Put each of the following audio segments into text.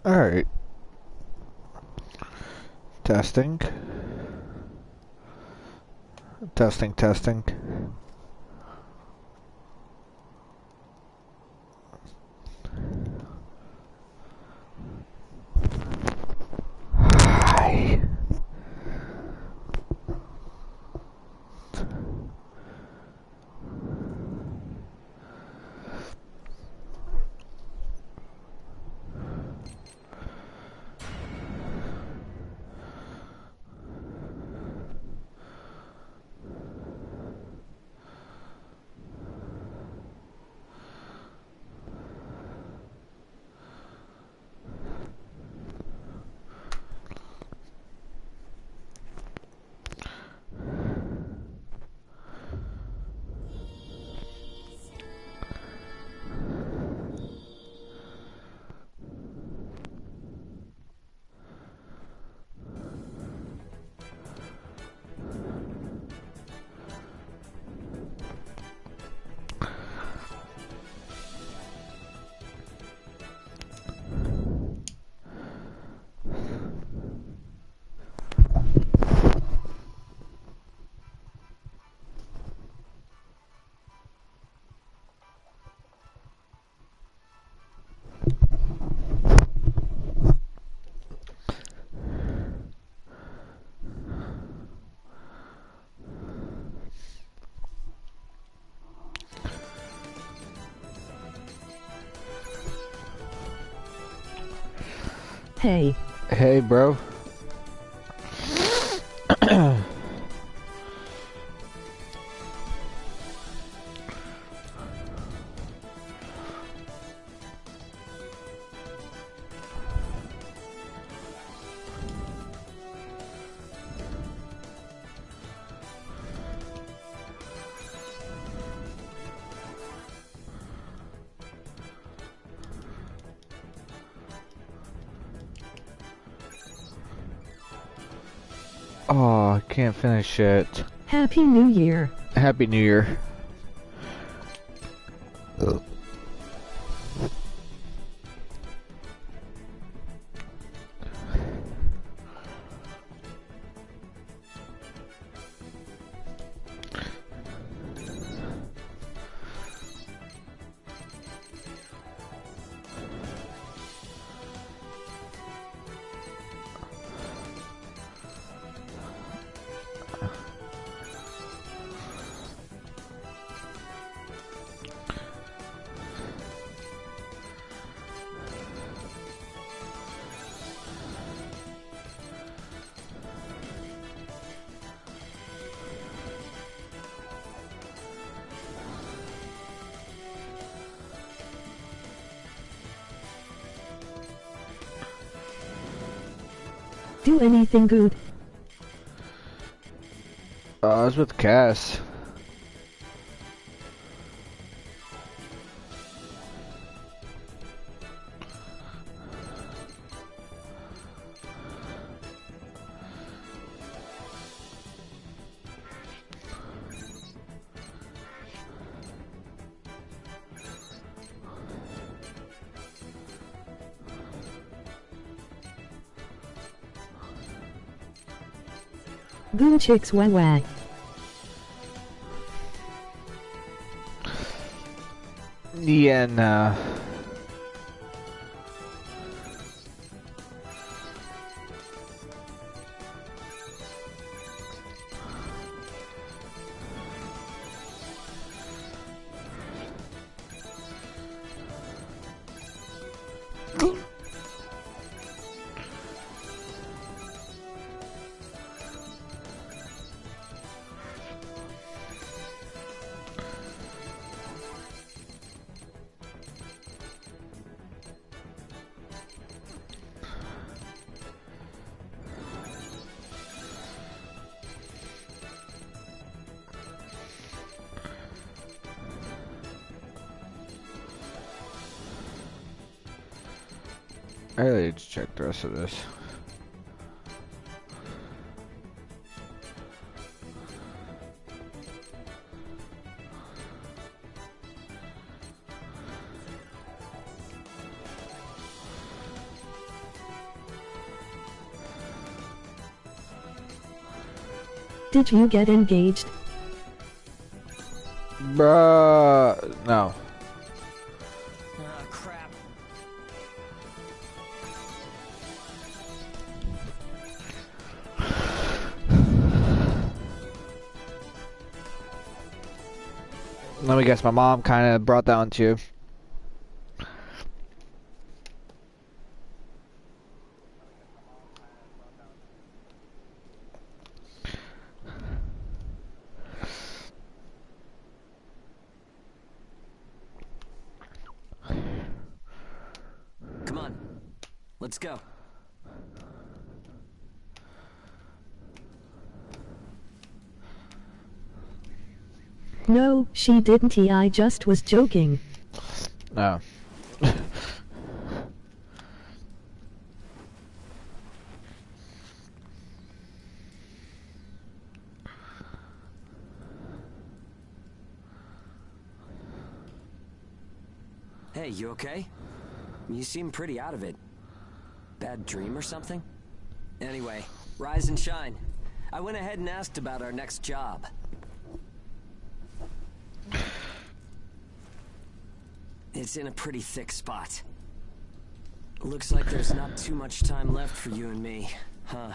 Alright. Testing. Testing, testing. Hi. Hey. Hey, bro. Oh, I can't finish it. Happy New Year. Happy New Year. Do anything good? I was with Cass. Goon chicks wah wah. Yeah, nah. I really need to check the rest of this. Did you get engaged? Bruh, no. Crap. Let me guess, my mom kind of brought that on to you. Come on. Let's go. No, she didn't. I just was joking. No. Hey, you okay? You seem pretty out of it. Bad dream or something? Anyway, rise and shine. I went ahead and asked about our next job. It's in a pretty thick spot. Looks like there's not too much time left for you and me, huh?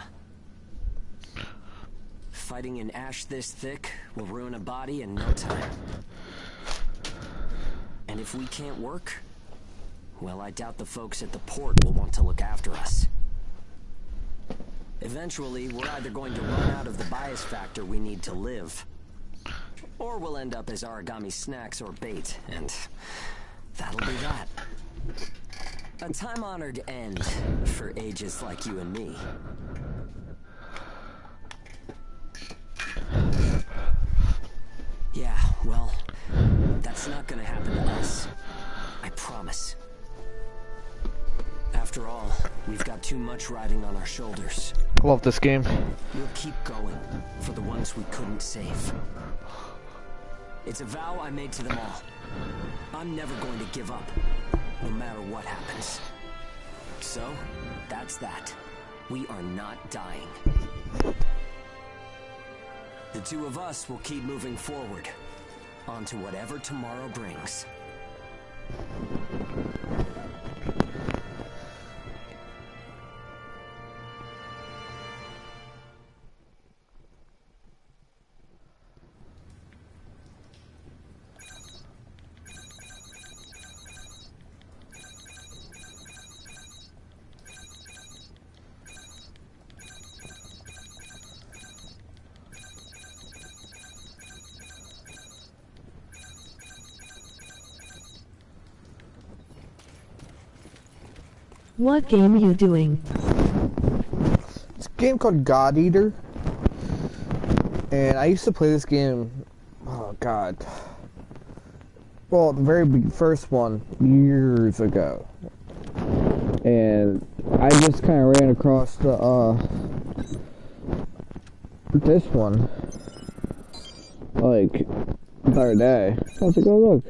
Fighting an ash this thick will ruin a body in no time. And if we can't work, well, I doubt the folks at the port will want to look after us. Eventually, we're either going to run out of the bias factor we need to live, or we'll end up as Origami snacks or bait, and that'll be that. A time-honored end for ages like you and me. Yeah, well, that's not gonna happen to us. I promise. After all, we've got too much riding on our shoulders. I love this game. We'll keep going for the ones we couldn't save. It's a vow I made to them all. I'm never going to give up, no matter what happens. So, that's that. We are not dying. The two of us will keep moving forward, onto whatever tomorrow brings. What game you doing? It's a game called God Eater. And I used to play this game, oh god. Well, the very first one, years ago. And I just kind of ran across this one. Like, the other day. I was like, oh look.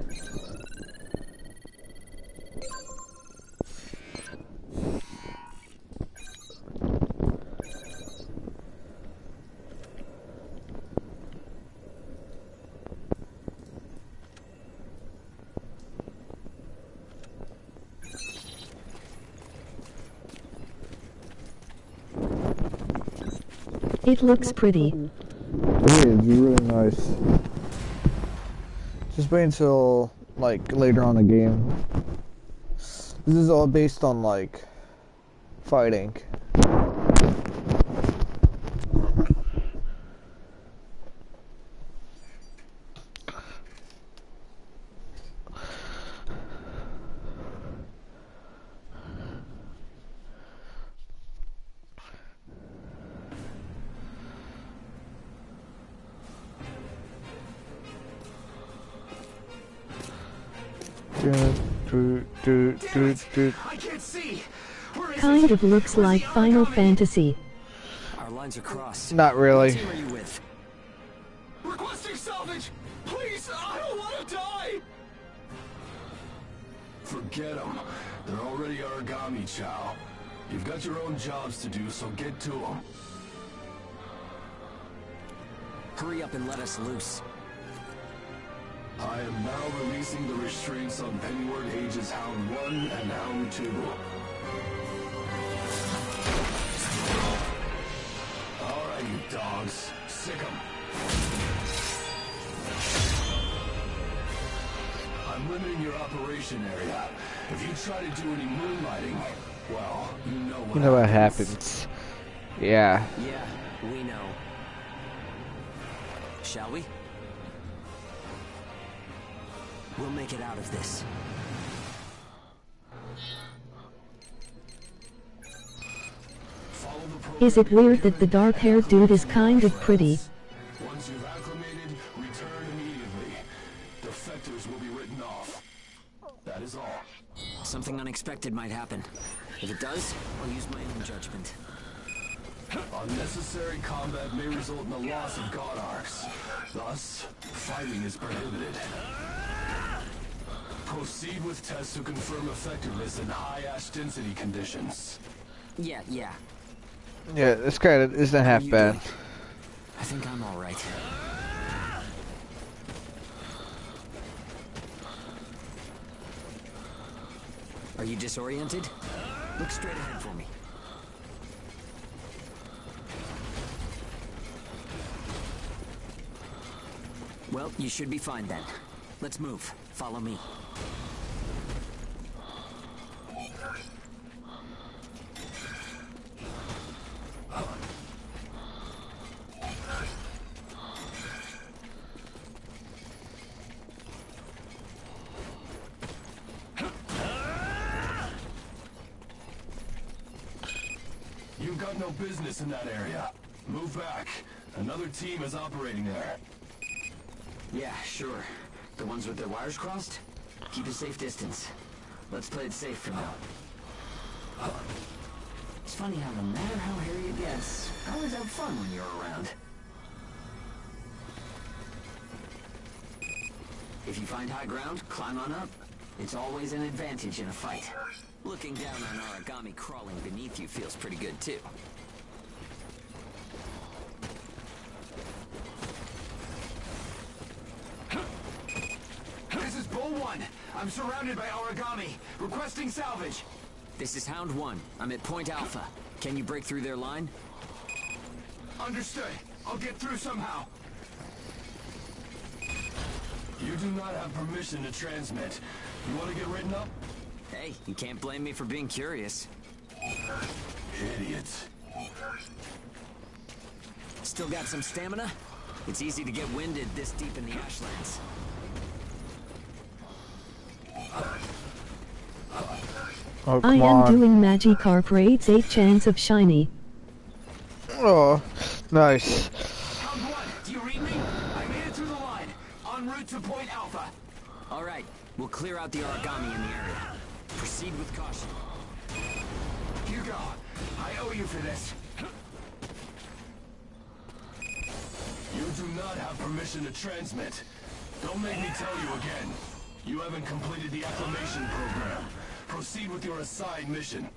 It looks pretty. It is really nice. Just wait until, like, later on in the game. This is all based on, like, fighting. I can't see. Kind of looks like Final Fantasy. Our lines are crossed. Not really. What team are you with? Requesting salvage! Please, I don't want to die! Forget them. They're already Origami, Chow. You've got your own jobs to do, so get to them. hurry up and let us loose. I am now releasing the restraints on Pennyworth Ages Hound 1 and Hound 2. Alright, you dogs. Sick 'em. I'm limiting your operation area. If you try to do any moonlighting, well, you know what happens. Yeah. Yeah, we know. Shall we? We'll make it out of this. Is it weird that the dark-haired dude is kind of pretty? Once you've acclimated, return immediately. Defectors will be written off. That is all. Something unexpected might happen. If it does, I'll use my own judgment. Unnecessary combat may result in the loss of god arcs. Thus, fighting is prohibited. Proceed with tests to confirm effectiveness in high ash density conditions. Yeah. Yeah, this guy isn't half bad. Doing? I think I'm all right. Are you disoriented? Look straight ahead for me. Well, you should be fine then. Let's move. Follow me. You've got no business in that area. Move back. Another team is operating there. Yeah, sure. The ones with their wires crossed? Keep a safe distance. Let's play it safe for now. It's funny how no matter how hairy it gets, I always have fun when you're around. If you find high ground, climb on up. It's always an advantage in a fight. Looking down on Aragami crawling beneath you feels pretty good too. This is Bull 1. I'm surrounded by Aragami. Requesting salvage. This is Hound 1. I'm at Point Alpha. Can you break through their line? Understood. I'll get through somehow. You do not have permission to transmit. You want to get written up? Hey, you can't blame me for being curious. Idiots. Still got some stamina? It's easy to get winded this deep in the Ashlands. Oh, I come am on. doing Magikarp raids 8 chance of shiny. Oh, nice. Hound 1, do you read me? I made it through the line. En route to Point Alpha. All right, we'll clear out the Aragami in the area. Proceed with caution. Hugo, I owe you for this. You do not have permission to transmit. Don't make me tell you again. You haven't completed the acclimation program. Proceed with your assigned mission.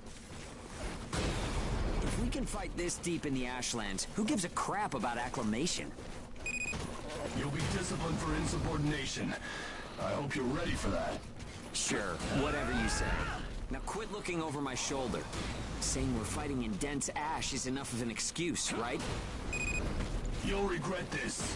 If we can fight this deep in the Ashlands, who gives a crap about acclimation? You'll be disciplined for insubordination. I hope you're ready for that. Sure, whatever you say. Now quit looking over my shoulder. Saying we're fighting in dense ash is enough of an excuse, right? You'll regret this.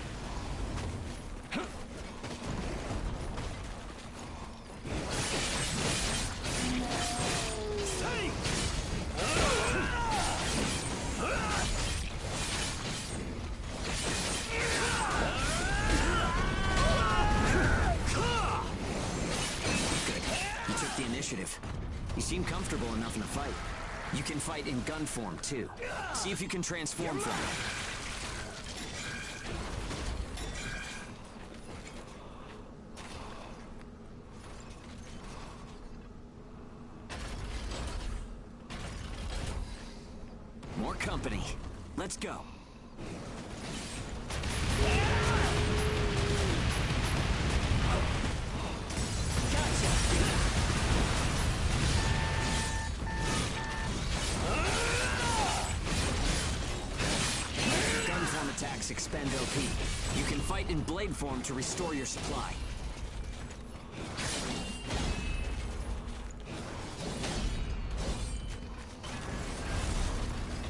You took the initiative. You seem comfortable enough in a fight. You can fight in gun form, too. See if you can transform from it. More company. Let's go. Gun form attacks expend OP. You can fight in blade form to restore your supply.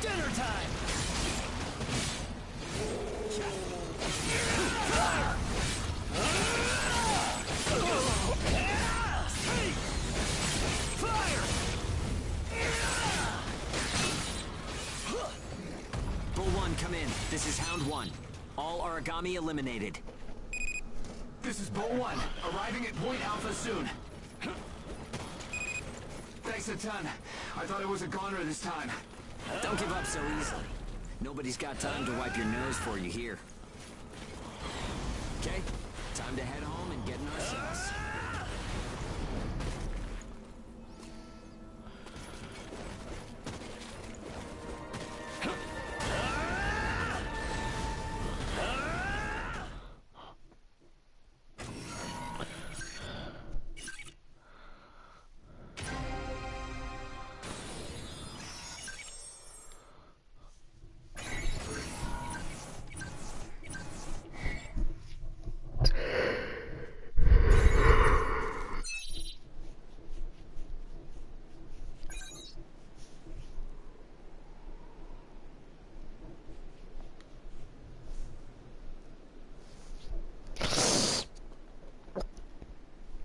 Dinner time! Bull 1, come in. This is Hound 1. All Aragami eliminated. This is Bull 1, arriving at Point Alpha soon. Thanks a ton. I thought it was a goner this time. Don't give up so easily. Nobody's got time to wipe your nose for you here. Okay, time to head home and get in our cells.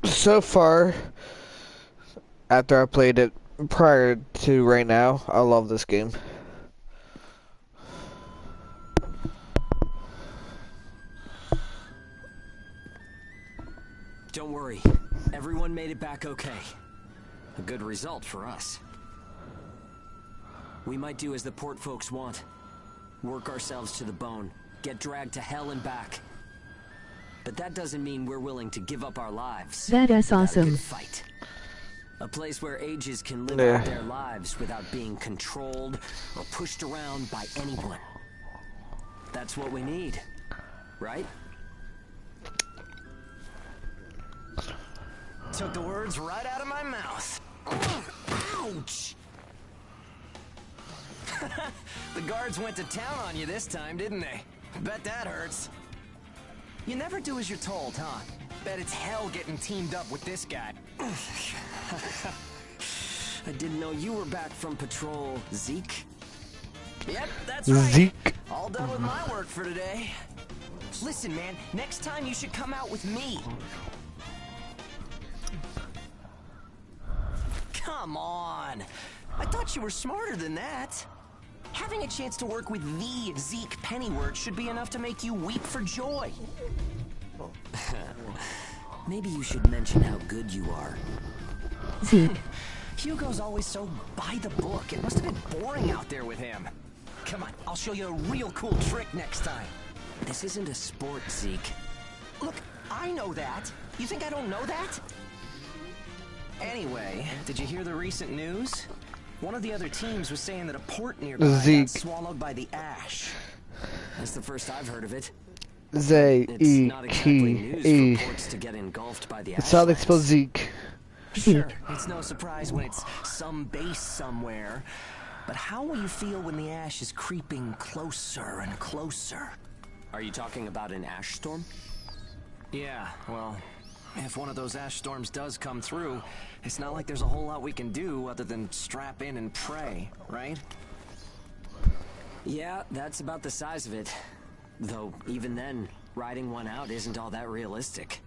So far, after I played it prior to right now, I love this game. Don't worry, everyone made it back okay. A good result for us. We might do as the port folks want. Work ourselves to the bone, get dragged to hell and back. But that doesn't mean we're willing to give up our lives. That is without a awesome. good fight. A place where ages can live Yeah. out their lives without being controlled or pushed around by anyone. That's what we need, right? Took the words right out of my mouth. Ouch! The guards went to town on you this time, didn't they? Bet that hurts. You never do as you're told, huh? Bet it's hell getting teamed up with this guy. I didn't know you were back from patrol, Zeke. Yep, that's right. Zeke. All done with my work for today. Listen, man, next time you should come out with me. Come on. I thought you were smarter than that. Having a chance to work with the Zeke Pennyworth should be enough to make you weep for joy. Maybe you should mention how good you are. Zeke, Hugo's always so by the book. It must have been boring out there with him. Come on, I'll show you a real cool trick next time. This isn't a sport, Zeke. Look, I know that. You think I don't know that? Anyway, did you hear the recent news? One of the other teams was saying that a port nearby Zeke. got swallowed by the ash. That's the first I've heard of it. It's Z-E-K-E. not exactly news for ports to get engulfed by the ash. That's how they spell lands. Zeke. Sure, it's no surprise when it's some base somewhere. But how will you feel when the ash is creeping closer and closer? Are you talking about an ash storm? Yeah, well, if one of those ash storms does come through, it's not like there's a whole lot we can do other than strap in and pray, right? Yeah, that's about the size of it. Though, even then, riding one out isn't all that realistic.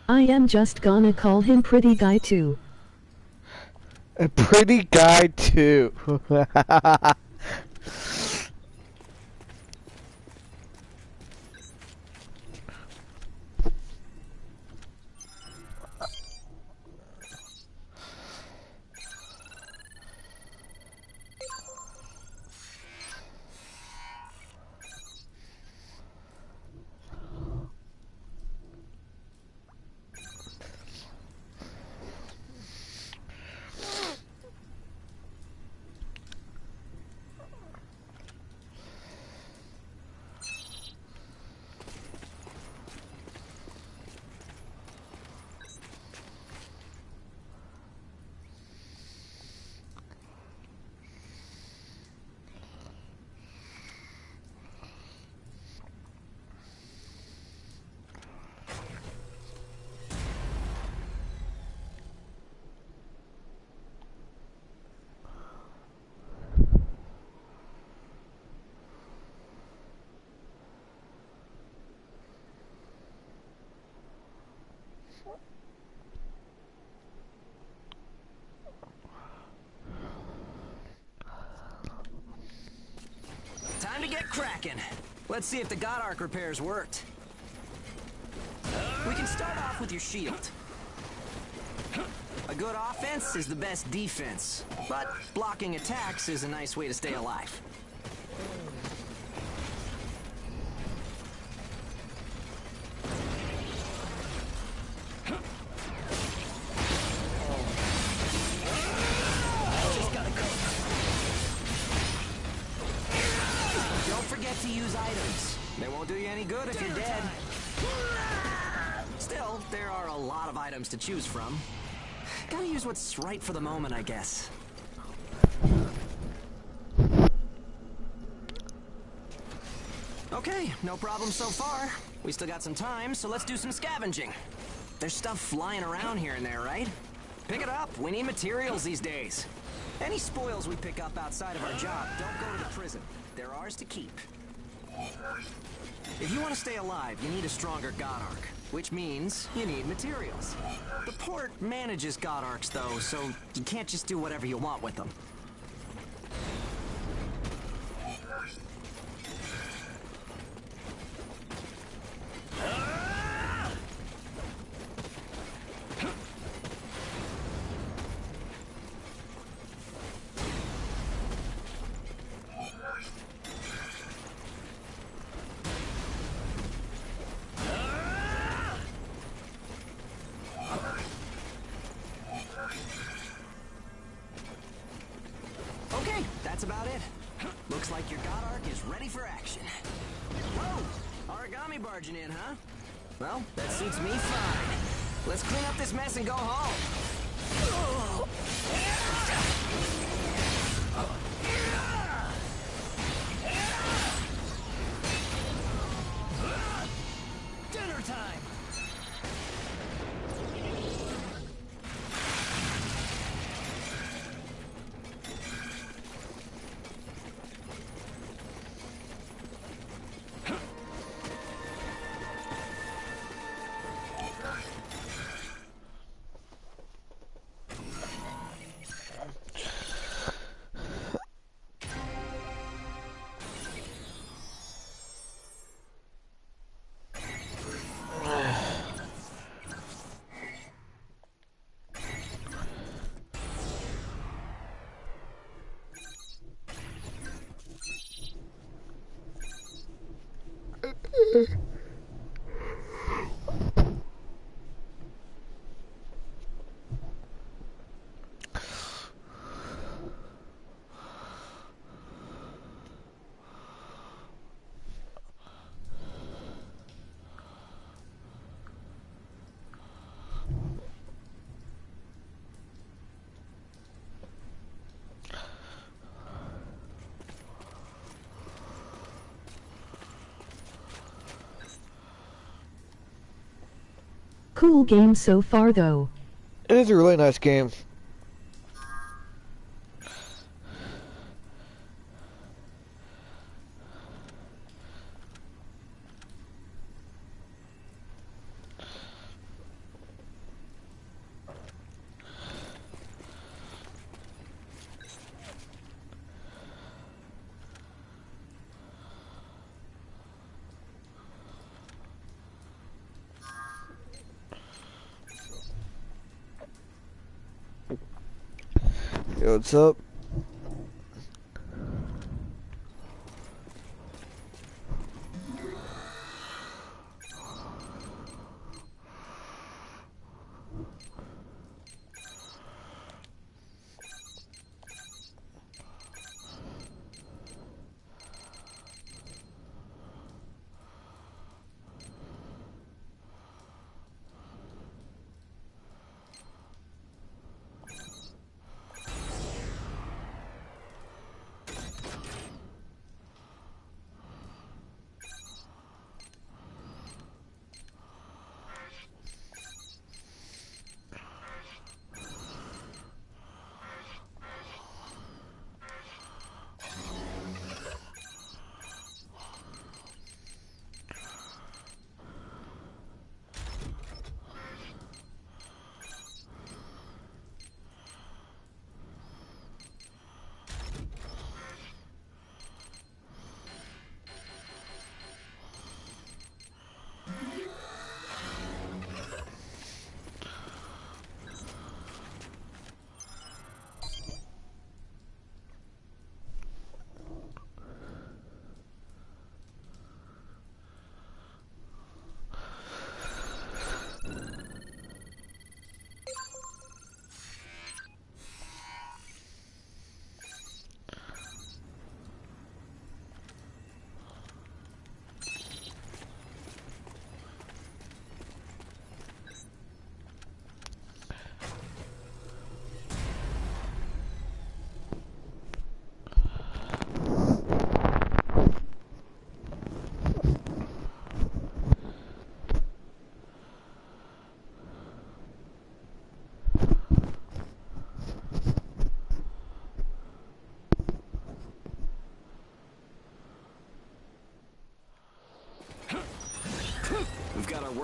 I am just gonna call him pretty guy too. A pretty guy too. Cracking. Let's see if the God Arc repairs worked. We can start off with your shield. A good offense is the best defense, but blocking attacks is a nice way to stay alive. Just gotta cook. Don't forget to use items. They won't do you any good if you're dead. Still, there are a lot of items to choose from. Gotta use what's right for the moment, I guess. Okay, no problem so far. We still got some time, so let's do some scavenging. There's stuff flying around here and there, right? Pick it up. We need materials these days. Any spoils we pick up outside of our job don't go to the prison. They're ours to keep. If you want to stay alive, you need a stronger God Arc, which means you need materials. The port manages God Arcs, though, so you can't just do whatever you want with them. Okay, that's about it. Looks like your God Arc is ready for action. Whoa! Origami barging in, huh? Well, that suits me fine. Let's clean up this mess and go home. Dinner time! Cool game so far though. It is a really nice game. Yo, what's up?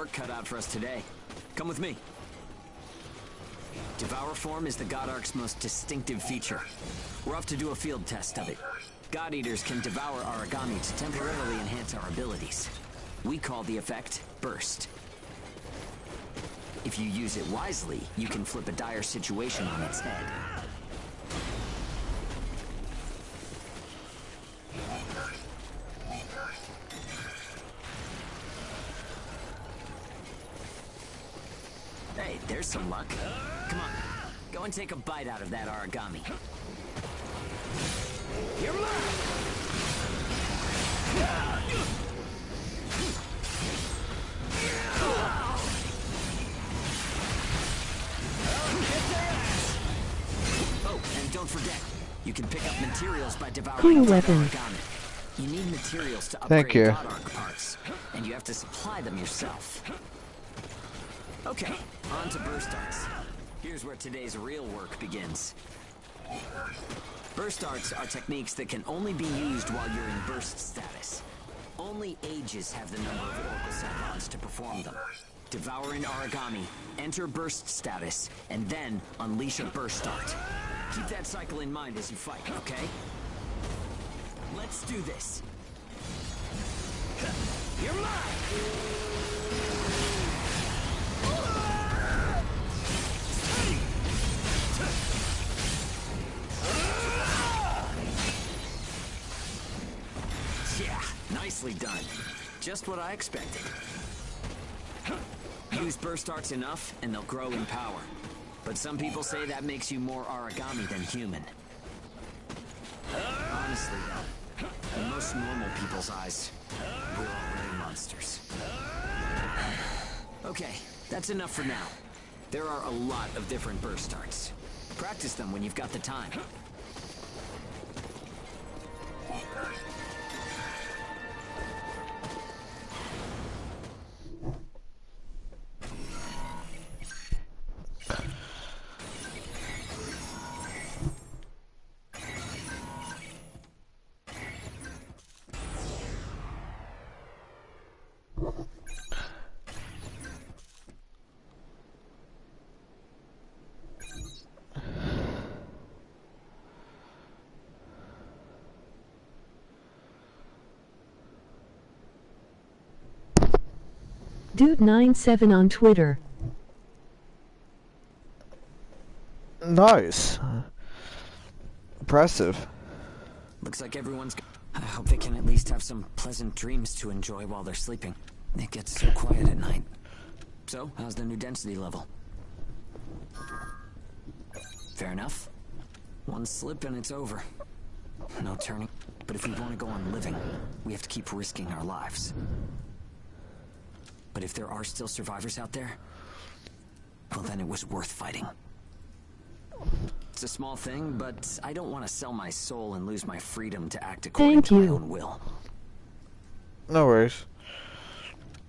work cut out for us today. Come with me. Devour form is the God Ark's most distinctive feature. We're off to do a field test of it. God Eaters can devour Aragami to temporarily enhance our abilities. We call the effect Burst. If you use it wisely, you can flip a dire situation on its head. Hey, there's some luck. Come on, go and take a bite out of that Aragami. You're mine! Oh, and don't forget, you can pick up materials by devouring Cool the weapon. Origami. You need materials to Thank upgrade you. God Arc parts, and you have to supply them yourself. Okay, on to burst arts. Here's where today's real work begins. Burst arts are techniques that can only be used while you're in burst status. Only Ages have the number of Oracle Savants to perform them. Devour an Aragami, enter burst status, and then unleash a burst art. Keep that cycle in mind as you fight, okay? Let's do this. You're mine! Yeah, nicely done. Just what I expected. Use burst arts enough, and they'll grow in power. But some people say that makes you more Aragami than human. Honestly, though, in most normal people's eyes, we're already monsters. Okay, that's enough for now. There are a lot of different burst arts. Practice them when you've got the time. Dude97 on Twitter. Nice. Impressive. Looks like everyone's... I hope they can at least have some pleasant dreams to enjoy while they're sleeping. It gets so quiet at night. So, how's the new density level? Fair enough. One slip and it's over. No turning. But if we want to go on living, we have to keep risking our lives. But if there are still survivors out there, well then it was worth fighting. It's a small thing, but I don't want to sell my soul and lose my freedom to act according to my own will. No worries.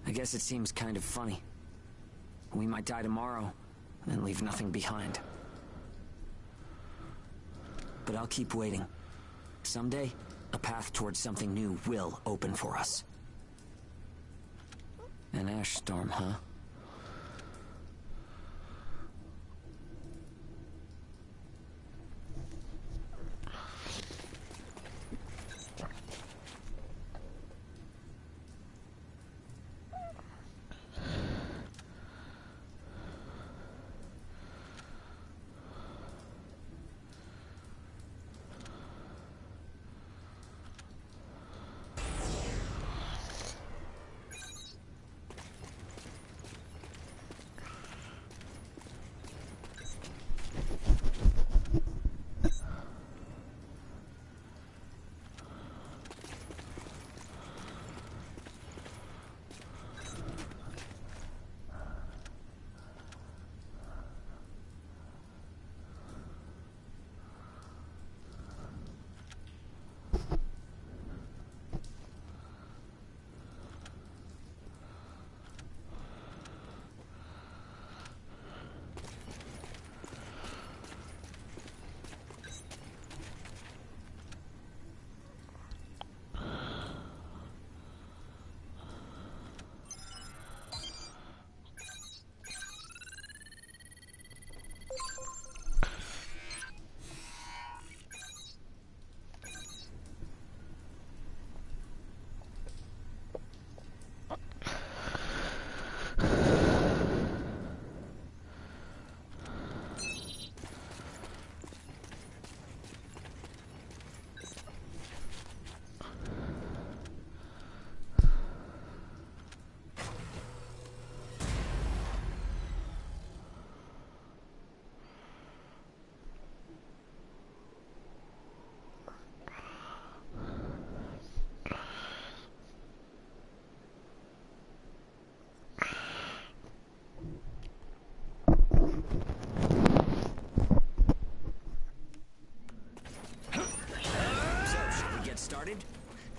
I guess it seems kind of funny. We might die tomorrow and leave nothing behind. But I'll keep waiting. Someday, a path towards something new will open for us. An ash storm, huh?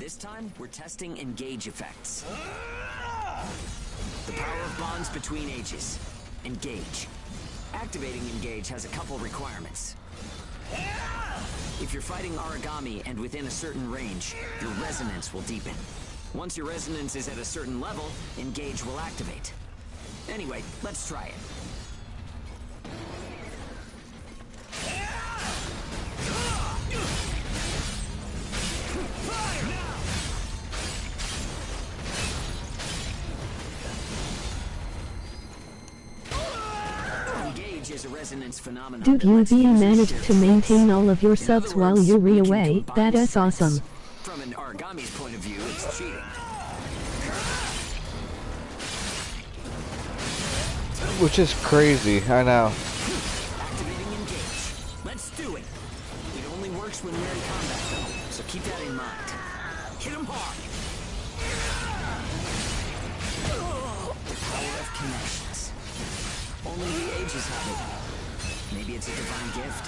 This time, we're testing engage effects. The power of bonds between ages. Engage. Activating engage has a couple requirements. If you're fighting Aragami and within a certain range, your resonance will deepen. Once your resonance is at a certain level, engage will activate. Anyway, let's try it. Engage is a resonance phenomenon. Dude, you managed to maintain all of your subs while you re away. That is awesome. From an Aragami's point of view, it's cheating. Which is crazy, I know. Activating engage. Let's do it. It only works when we're in combat, though, so keep that in mind. Hit him hard. The power of connections. Only the ages have it. Maybe it's a divine gift.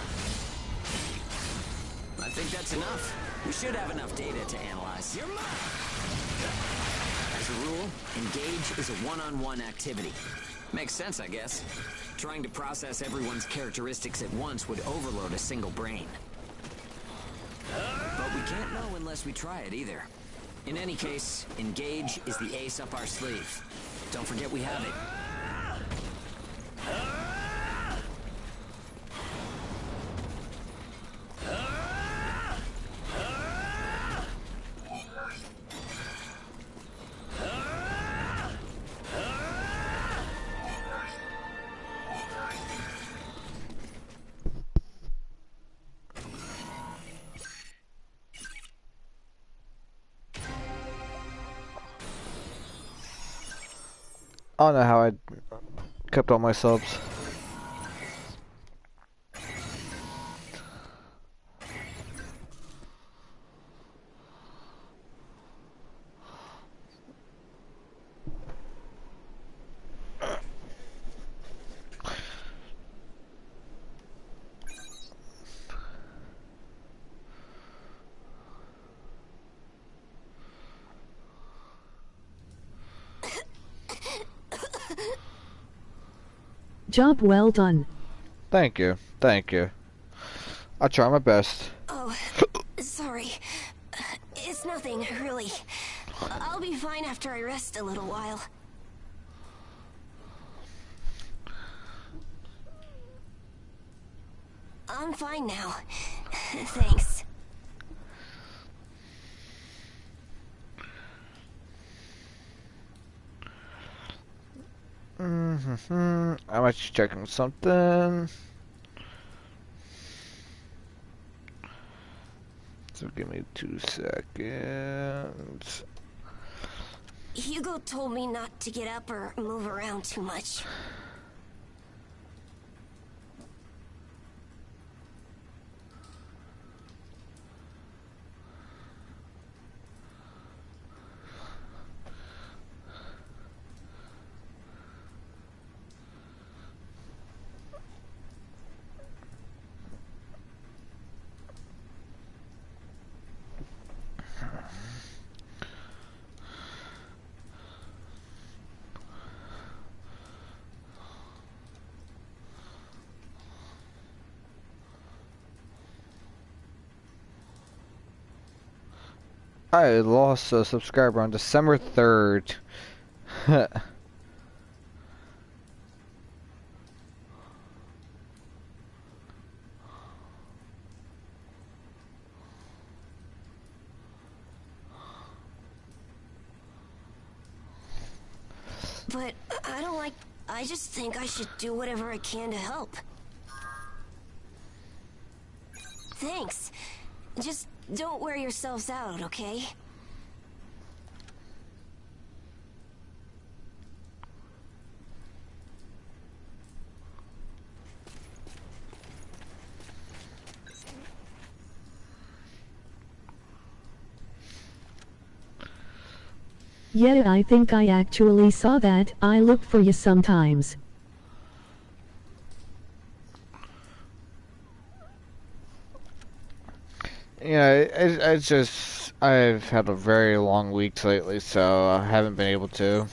I think that's enough. We should have enough data to analyze. As a rule, engage is a one-on-one activity. Makes sense, I guess. Trying to process everyone's characteristics at once would overload a single brain. But we can't know unless we try it either. In any case, engage is the ace up our sleeve. Don't forget we have it. I don't know how I kept all my subs. Job well done. Thank you, thank you. I'll try my best. Oh, sorry. It's nothing, really. I'll be fine after I rest a little while. I'm fine now. Thanks. I'm actually checking something. So give me 2 seconds. Hugo told me not to get up or move around too much. I lost a subscriber on December 3rd. But I don't like... I just think I should do whatever I can to help. Thanks. Just don't wear yourselves out, okay? Yeah, I think I actually saw that. I look for you sometimes. Yeah, it's just I've had a very long week lately, so I haven't been able to.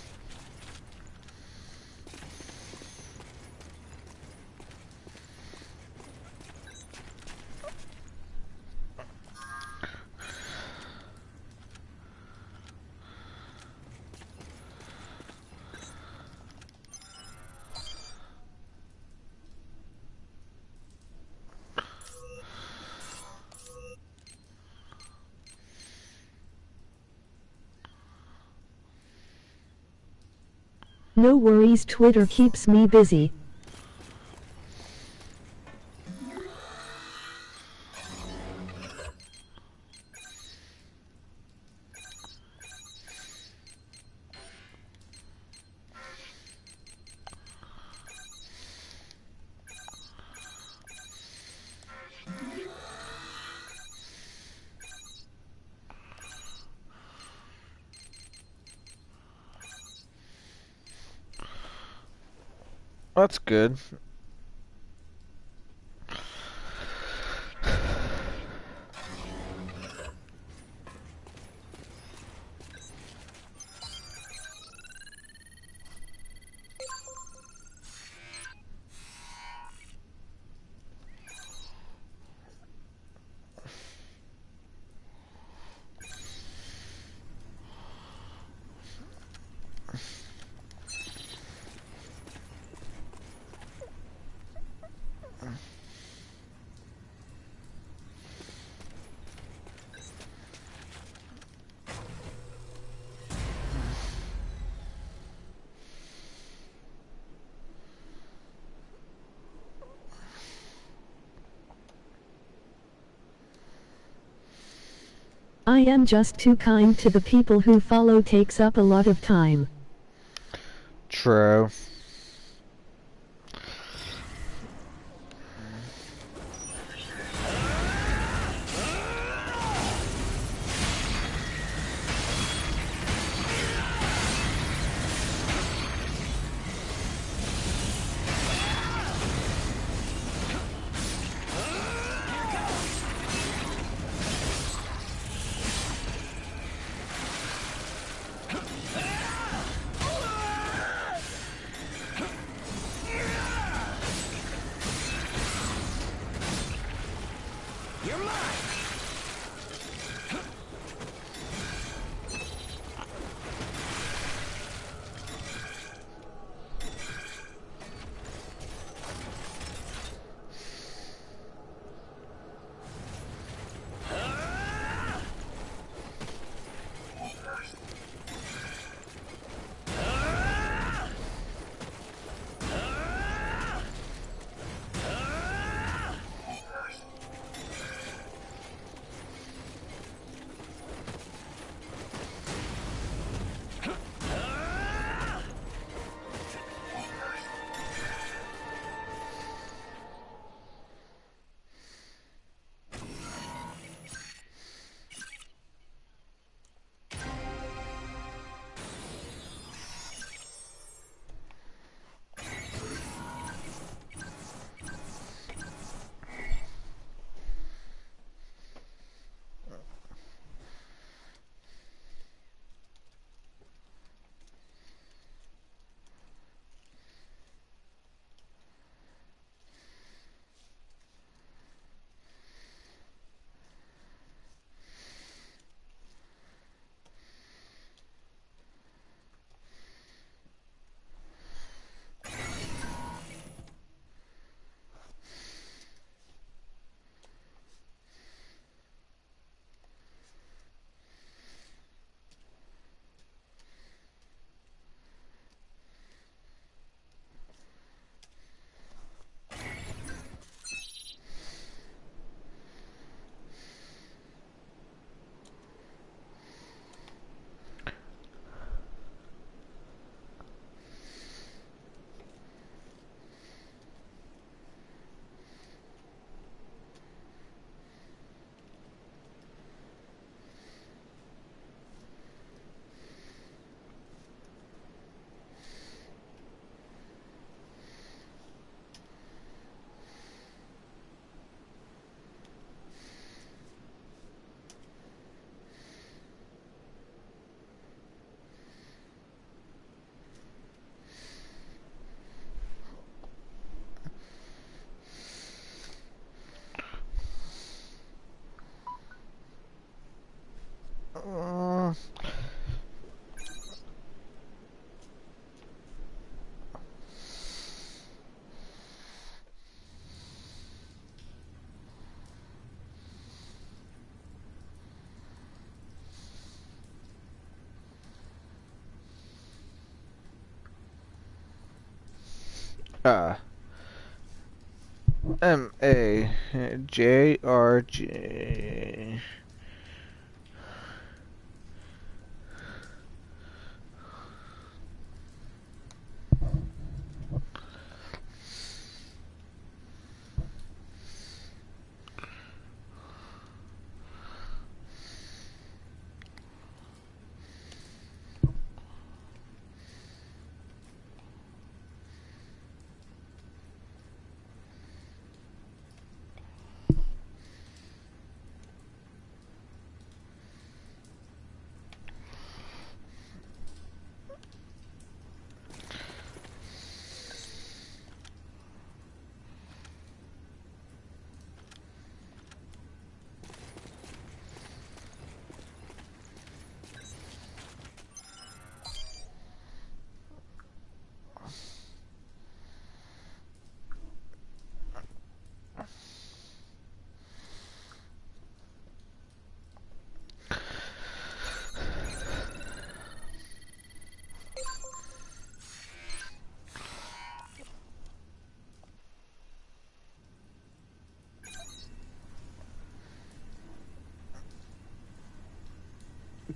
No worries, Twitter keeps me busy. That's good. I am just too kind to the people who follow. Takes up a lot of time. True. You're mine! MAJRJ.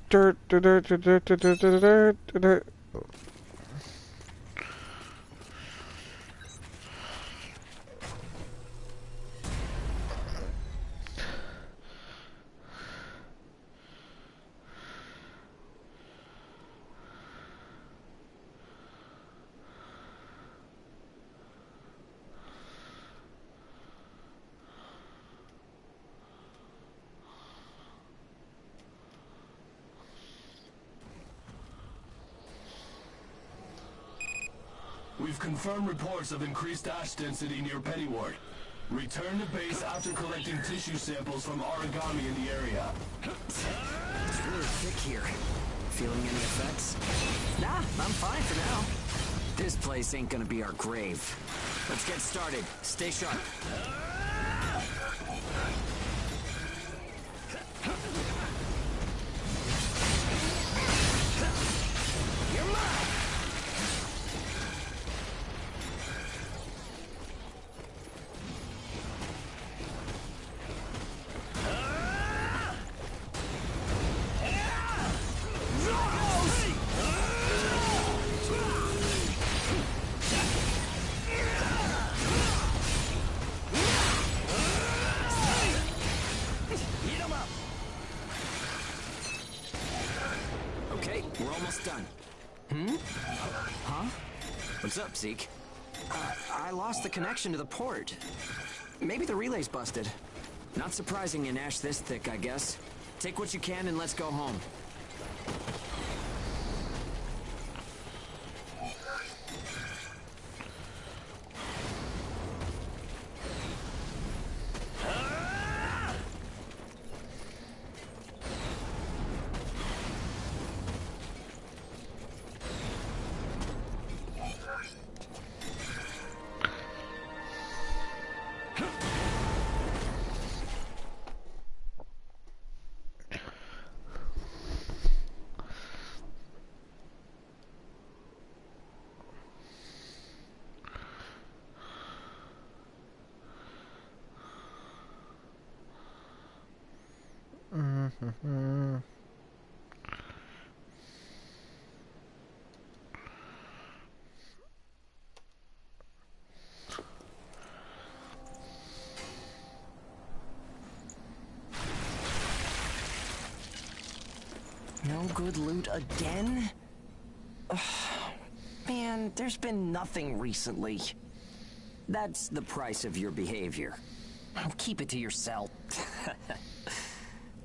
Dirt, dirt, dirt, dirt, dirt, dirt, dirt, dirt, dirt. We've confirmed reports of increased ash density near Pennyward. Return to base after collecting tissue samples from Origami in the area. It's really thick here. Feeling any effects? Nah, I'm fine for now. This place ain't gonna be our grave. Let's get started. Stay sharp. You're mine! We're almost done. Huh? What's up, Zeke? I lost the connection to the port. Maybe the relay's busted. Not surprising in ash this thick, I guess. Take what you can and let's go home. No good loot again? Ugh, man, there's been nothing recently. That's the price of your behavior. Oh, keep it to yourself.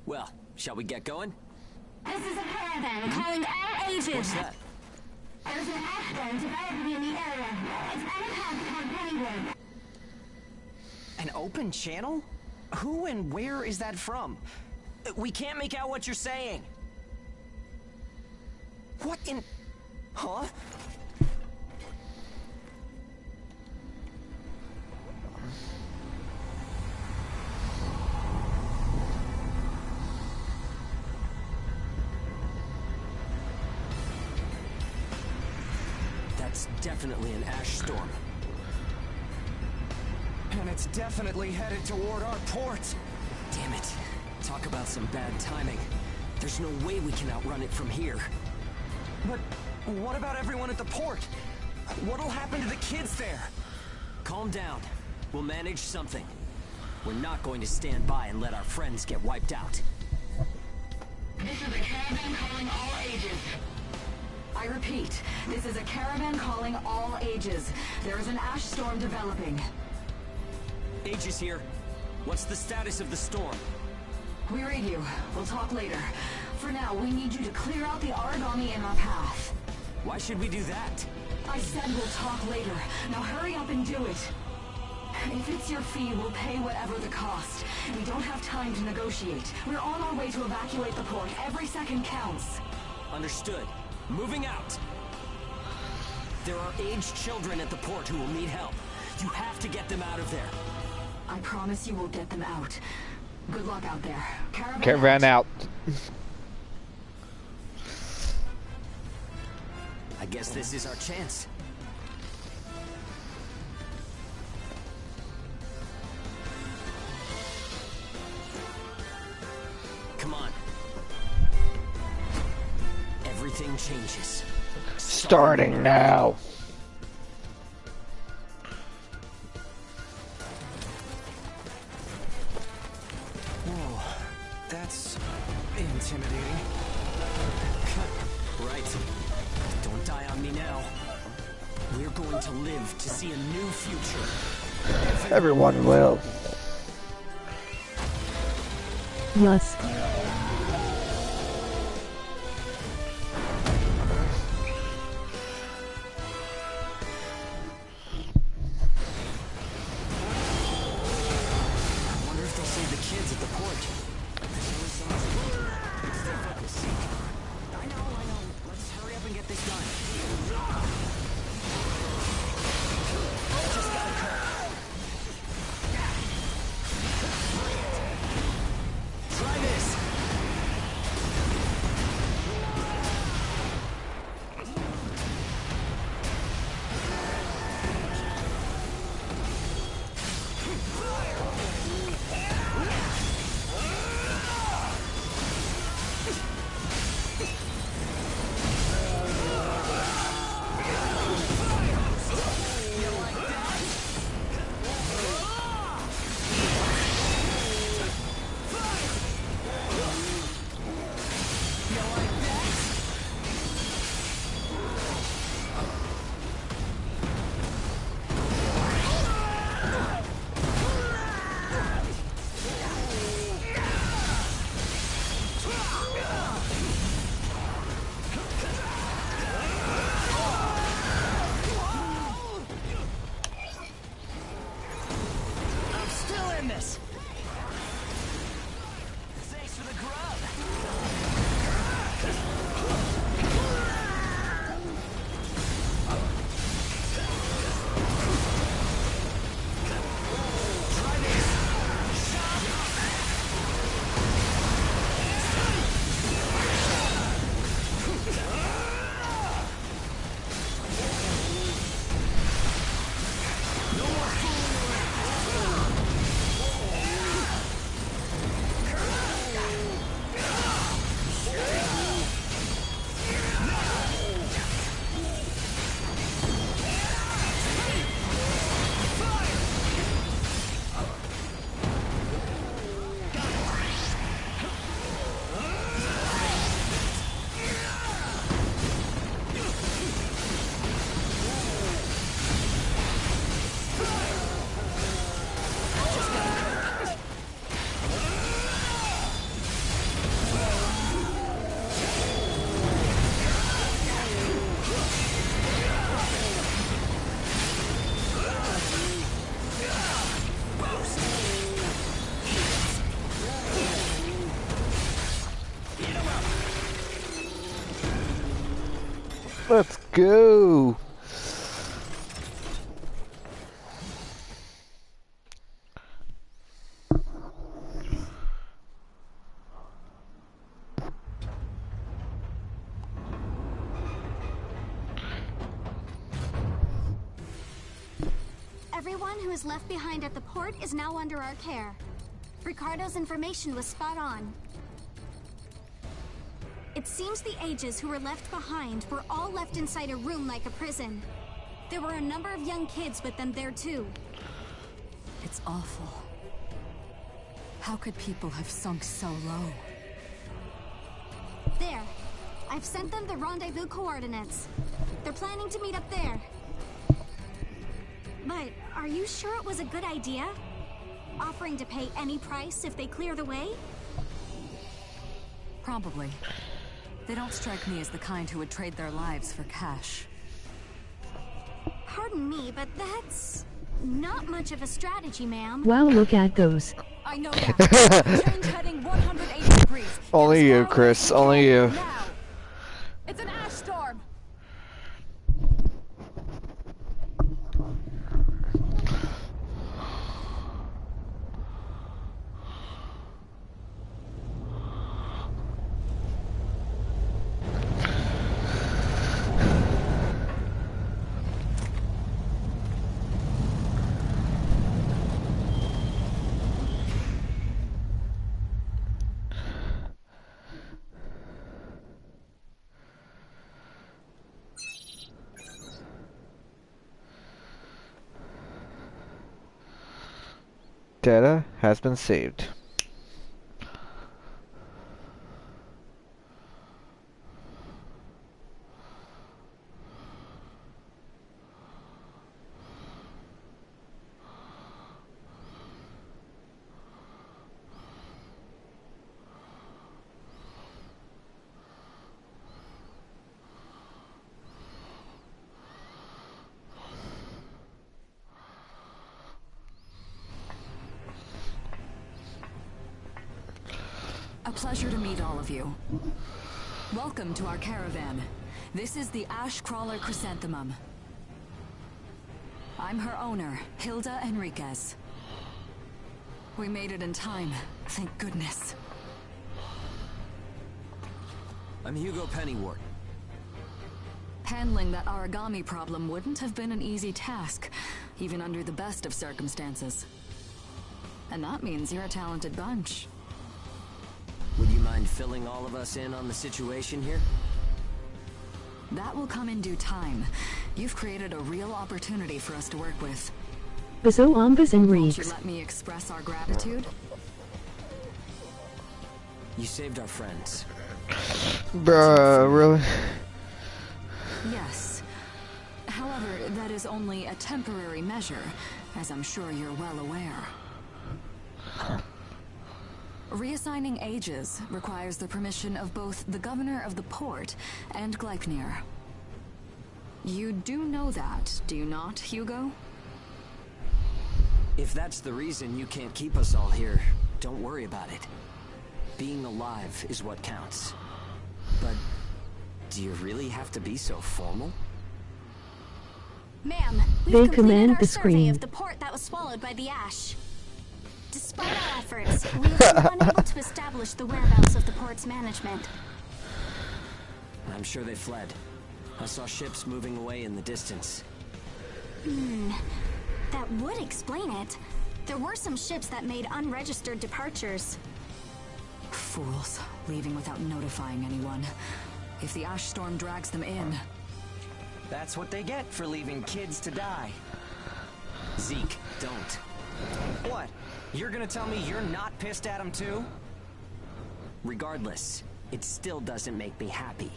Well, shall we get going? This is a caravan calling all agents. What's that? There's an ash developing in the area. It's unaccounted on Pennyward. An open channel? Who and where is that from? We can't make out what you're saying. What in... Huh? That's definitely an ash storm. it's definitely headed toward our port. Damn it. Talk about some bad timing. There's no way we can outrun it from here. But what about everyone at the port? What'll happen to the kids there? Calm down. We'll manage something. We're not going to stand by and let our friends get wiped out. This is a caravan calling all ages. I repeat, this is a caravan calling all ages. There is an ash storm developing. Aegis here. What's the status of the storm? We read you. We'll talk later. For now, we need you to clear out the Aragami in our path. Why should we do that? I said we'll talk later. Now hurry up and do it. If it's your fee, we'll pay whatever the cost. We don't have time to negotiate. We're on our way to evacuate the port. Every second counts. Understood. Moving out. There are aged children at the port who will need help. You have to get them out of there. I promise you will get them out. Good luck out there. Caravan out. I guess this is our chance. Come on. Everything changes. Starting now. Whoa, that's intimidating. Right. Don't die on me now. We're going to live to see a new future. Everyone will. Yes. I wonder if they'll save the kids at the port. I know. Let's hurry up and get this done. Just gotta cut. Try this. I'm still in this. Thanks for the grub. Try this. No more fooling around. Let's go. Everyone who is left behind at the port is now under our care. Ricardo's information was spot on. It seems the Ages who were left behind were all left inside a room like a prison. There were a number of young kids with them there too. It's awful. How could people have sunk so low? There. I've sent them the rendezvous coordinates. They're planning to meet up there. But are you sure it was a good idea? Offering to pay any price if they clear the way? Probably. They don't strike me as the kind who would trade their lives for cash. Pardon me, but that's not much of a strategy, ma'am. Wow, look at those. I know that. Change heading 180 degrees. Only you, Chris. Only you. Now. It's an ash storm. Data has been saved. A pleasure to meet all of you. Welcome to our caravan. This is the Ash Crawler Chrysanthemum. I'm her owner, Hilda Enriquez. We made it in time, thank goodness. I'm Hugo Pennywort. Handling that origami problem wouldn't have been an easy task, even under the best of circumstances. And that means you're a talented bunch. Would you mind filling all of us in on the situation here? That will come in due time. You've created a real opportunity for us to work with. Biso Ambas and Won't you Reeks. let me express our gratitude? You saved our friends. Bruh, really? Yes. However, that is only a temporary measure, as I'm sure you're well aware. Reassigning Ages requires the permission of both the governor of the port and Gleipnir. You do know that, do you not, Hugo? If that's the reason you can't keep us all here, don't worry about it. Being alive is what counts. But do you really have to be so formal? Ma'am, They we've completed command our the survey screen. of the port that was swallowed by the ash. Despite our efforts, we have been unable to establish the whereabouts of the port's management. I'm sure they fled. I saw ships moving away in the distance. That would explain it. There were some ships that made unregistered departures. Fools, leaving without notifying anyone. If the ash storm drags them in... That's what they get for leaving kids to die. Zeke, don't. What? You're gonna tell me you're not pissed at them too? Regardless, it still doesn't make me happy.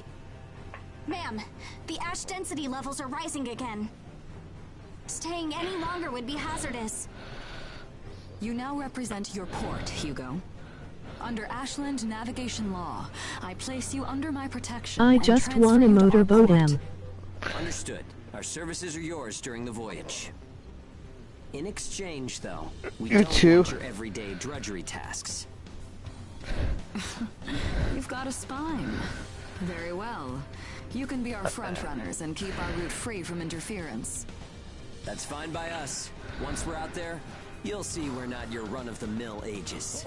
Ma'am, the ash density levels are rising again. Staying any longer would be hazardous. You now represent your port, Hugo. Under Ashland navigation law, I place you under my protection. I and just transfer want to you to our motorboat port. him. Understood. Our services are yours during the voyage. In exchange, though, we You don't too. want your everyday drudgery tasks. You've got a spine. Very well. You can be our front runners and keep our route free from interference. That's fine by us. Once we're out there, you'll see we're not your run-of-the-mill Ages.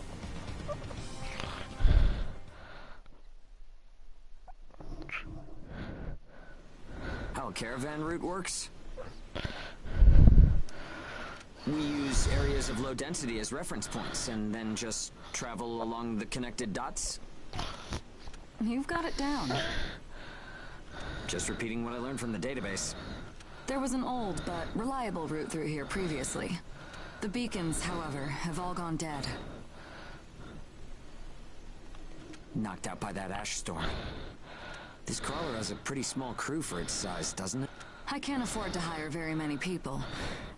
How a caravan route works? We use areas of low density as reference points, and then just travel along the connected dots? You've got it down. Just repeating what I learned from the database. There was an old but reliable route through here previously. The beacons, however, have all gone dead. Knocked out by that ash storm. This crawler has a pretty small crew for its size, doesn't it? I can't afford to hire very many people.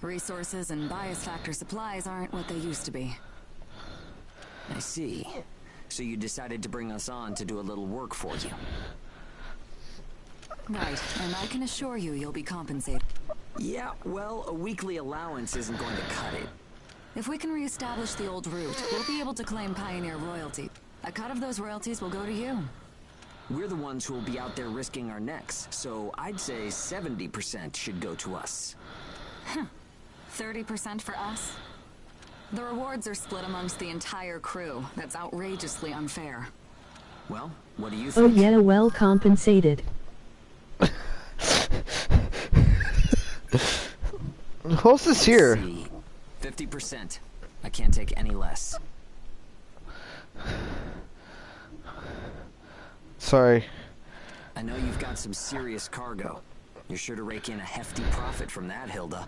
Resources and bias factor supplies aren't what they used to be. I see. So you decided to bring us on to do a little work for you. Right, and I can assure you you'll be compensated. Yeah, well, a weekly allowance isn't going to cut it. If we can reestablish the old route, we'll be able to claim Pioneer royalty. A cut of those royalties will go to you. We're the ones who will be out there risking our necks, so I'd say 70% should go to us. 30% for us? The rewards are split amongst the entire crew. That's outrageously unfair. Well, what do you Oh think? yeah, well compensated. Who's this here? 50%. I can't take any less. Sorry. I know you've got some serious cargo. You're sure to rake in a hefty profit from that, Hilda.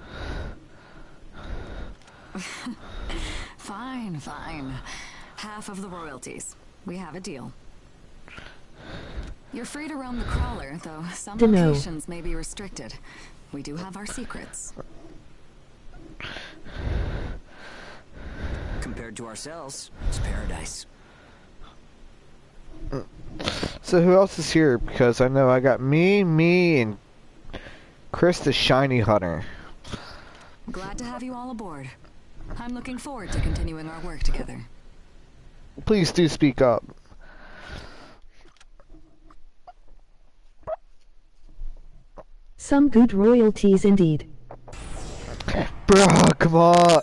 Fine, fine. Half of the royalties. We have a deal. You're free to roam the crawler, though some Dunno. locations may be restricted. We do have our secrets. Compared to ourselves, it's paradise. So who else is here? Because I know I got me, and Chris the Shiny Hunter. Glad to have you all aboard. I'm looking forward to continuing our work together. Please do speak up. Some good royalties indeed. Bruh, come on.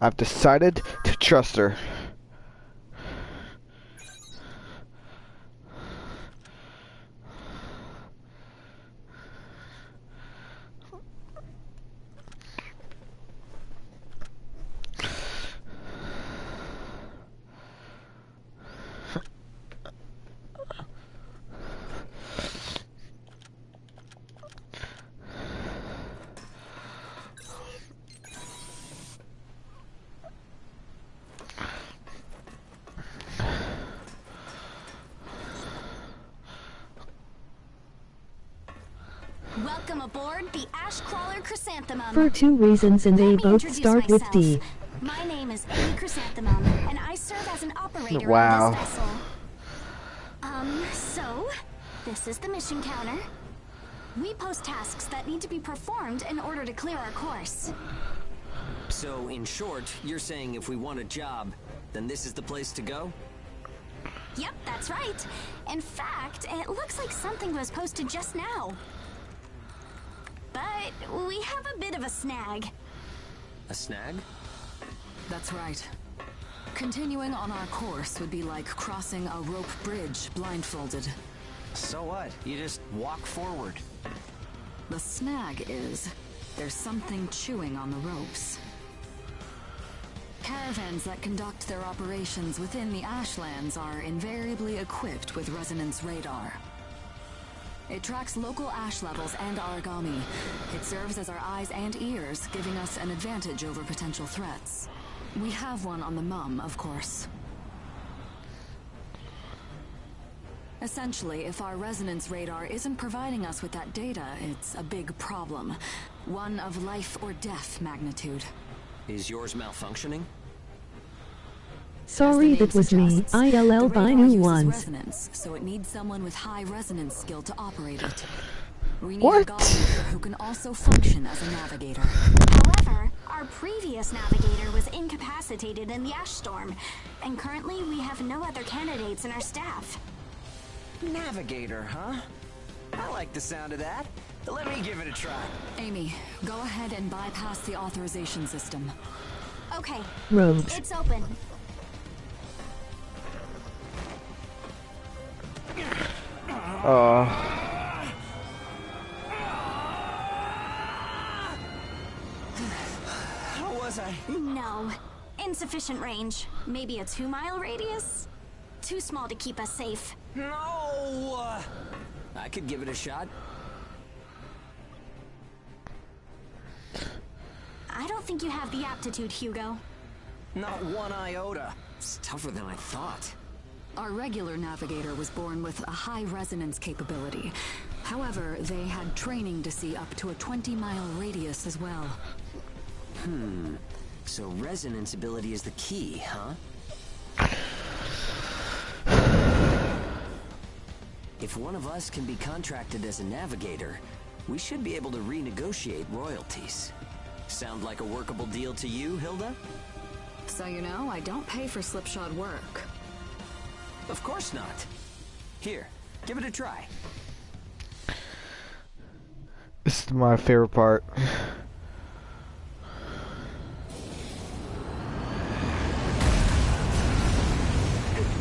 I've decided to trust her. Welcome aboard the Ash Crawler Chrysanthemum. For 2 reasons, and they Let me both introduce start with D. myself. My name is Amy Chrysanthemum, and I serve as an operator Wow. on this vessel. So, this is the mission counter. We post tasks that need to be performed in order to clear our course. So, in short, you're saying if we want a job, then this is the place to go? Yep, that's right. In fact, it looks like something was posted just now. But we have a bit of a snag. A snag? That's right. Continuing on our course would be like crossing a rope bridge blindfolded. So what? You just walk forward. The snag is, there's something chewing on the ropes. Caravans that conduct their operations within the Ashlands are invariably equipped with resonance radar. It tracks local ash levels and origami. It serves as our eyes and ears, giving us an advantage over potential threats. We have one on the Mum, of course. Essentially, if our resonance radar isn't providing us with that data, it's a big problem. One of life or death magnitude. Is yours malfunctioning? Sorry, As the that was name me. suggests, ILL the by radar new uses ones. resonance, so it needs someone with high resonance skill to operate it. We need a What? god leader who can also function as a navigator. However, our previous navigator was incapacitated in the ash storm, and currently we have no other candidates in our staff. Navigator, huh? I like the sound of that. Let me give it a try. Amy, go ahead and bypass the authorization system. Okay, Rogues. it's open. How was I? No. Insufficient range. Maybe a 2-mile radius? Too small to keep us safe. No! I could give it a shot. I don't think you have the aptitude, Hugo. Not one iota. It's tougher than I thought. Our regular navigator was born with a high resonance capability. However, they had training to see up to a 20-mile radius as well. So resonance ability is the key, huh? If one of us can be contracted as a navigator, we should be able to renegotiate royalties. Sound like a workable deal to you, Hilda? So you know, I don't pay for slipshod work. Of course not. Here, give it a try. This is my favorite part.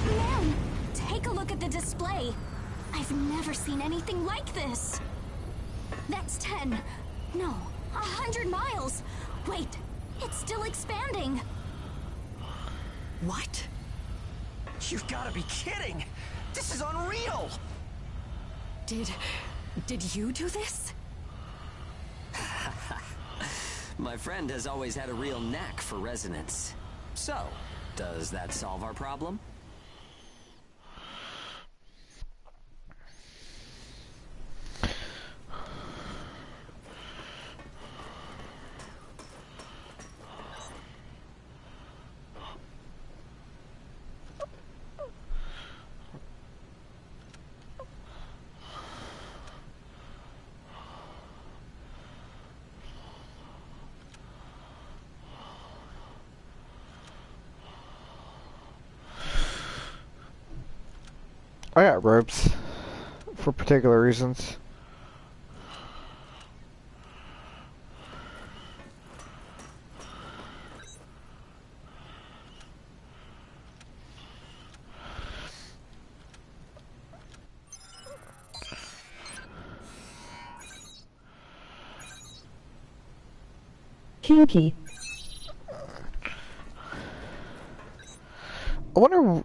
Man, take a look at the display. I've never seen anything like this. That's 10. No, 100 miles. Wait, it's still expanding. What? You've got to be kidding! This is unreal! Did you do this? My friend has always had a real knack for resonance. So, does that solve our problem? I got ropes for particular reasons. Kinky.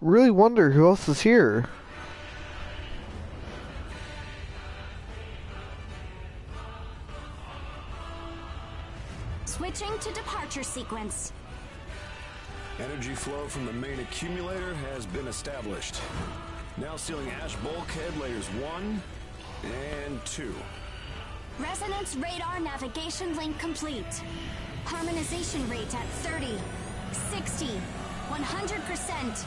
Really wonder who else is here. Switching to departure sequence. Energy flow from the main accumulator has been established. Now sealing ash bulkhead layers 1 and 2. Resonance radar navigation link complete. Harmonization rate at 30, 60, 100%.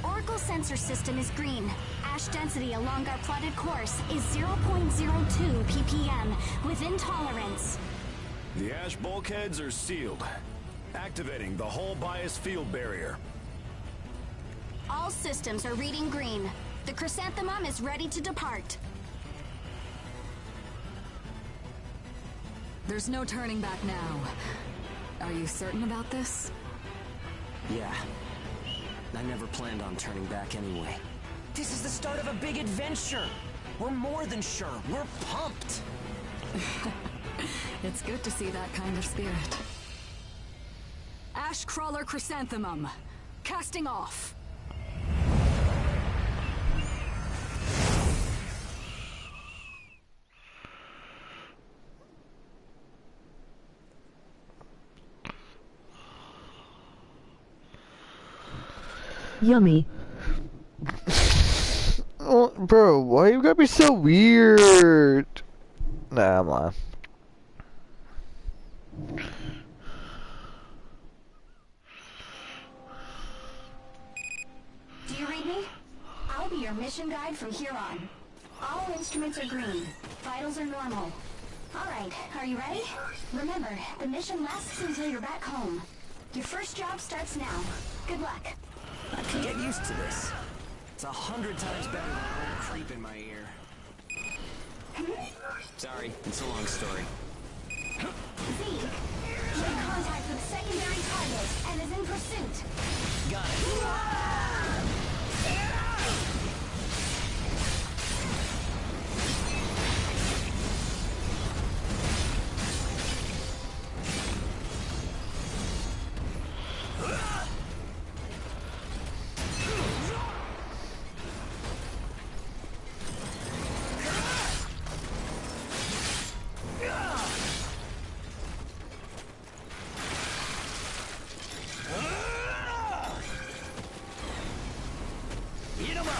Oracle sensor system is green. Ash density along our plotted course is 0.02 ppm, within tolerance. The ash bulkheads are sealed. Activating the hull bias field barrier. All systems are reading green. The chrysanthemum is ready to depart. There's no turning back now. Are you certain about this? Yeah. I never planned on turning back anyway. This is the start of a big adventure! We're more than sure, we're pumped! It's good to see that kind of spirit. Ash Crawler Chrysanthemum. Casting off. Yummy. Oh, bro, why you gotta be so weird? Nah, I'm lying. Do you read me? I'll be your mission guide from here on. All instruments are green. Vitals are normal. Alright, are you ready? Remember, the mission lasts until you're back home. Your first job starts now. Good luck. I could get used to this. It's 100 times better than a creep in my ear. Sorry, it's a long story. Z, make contact with secondary target and is in pursuit. Got it. Eat 'em up!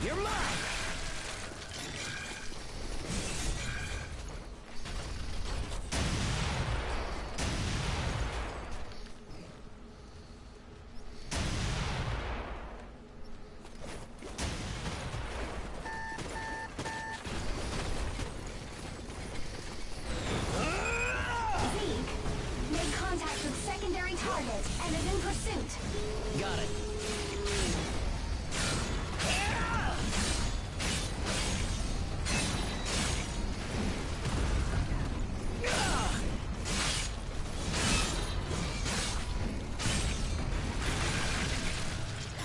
You're mine! Make contact with secondary target and is in pursuit. Got it.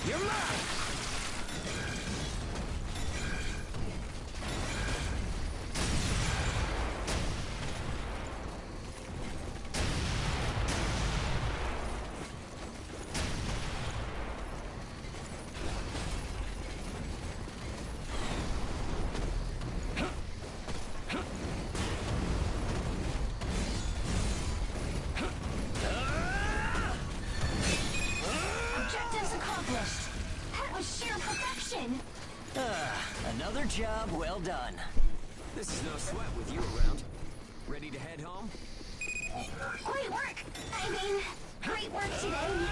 You're mine! Objectives accomplished. That was sheer perfection. Another job well done. This is no sweat with you around. Ready to head home? Great work. I mean, great work today.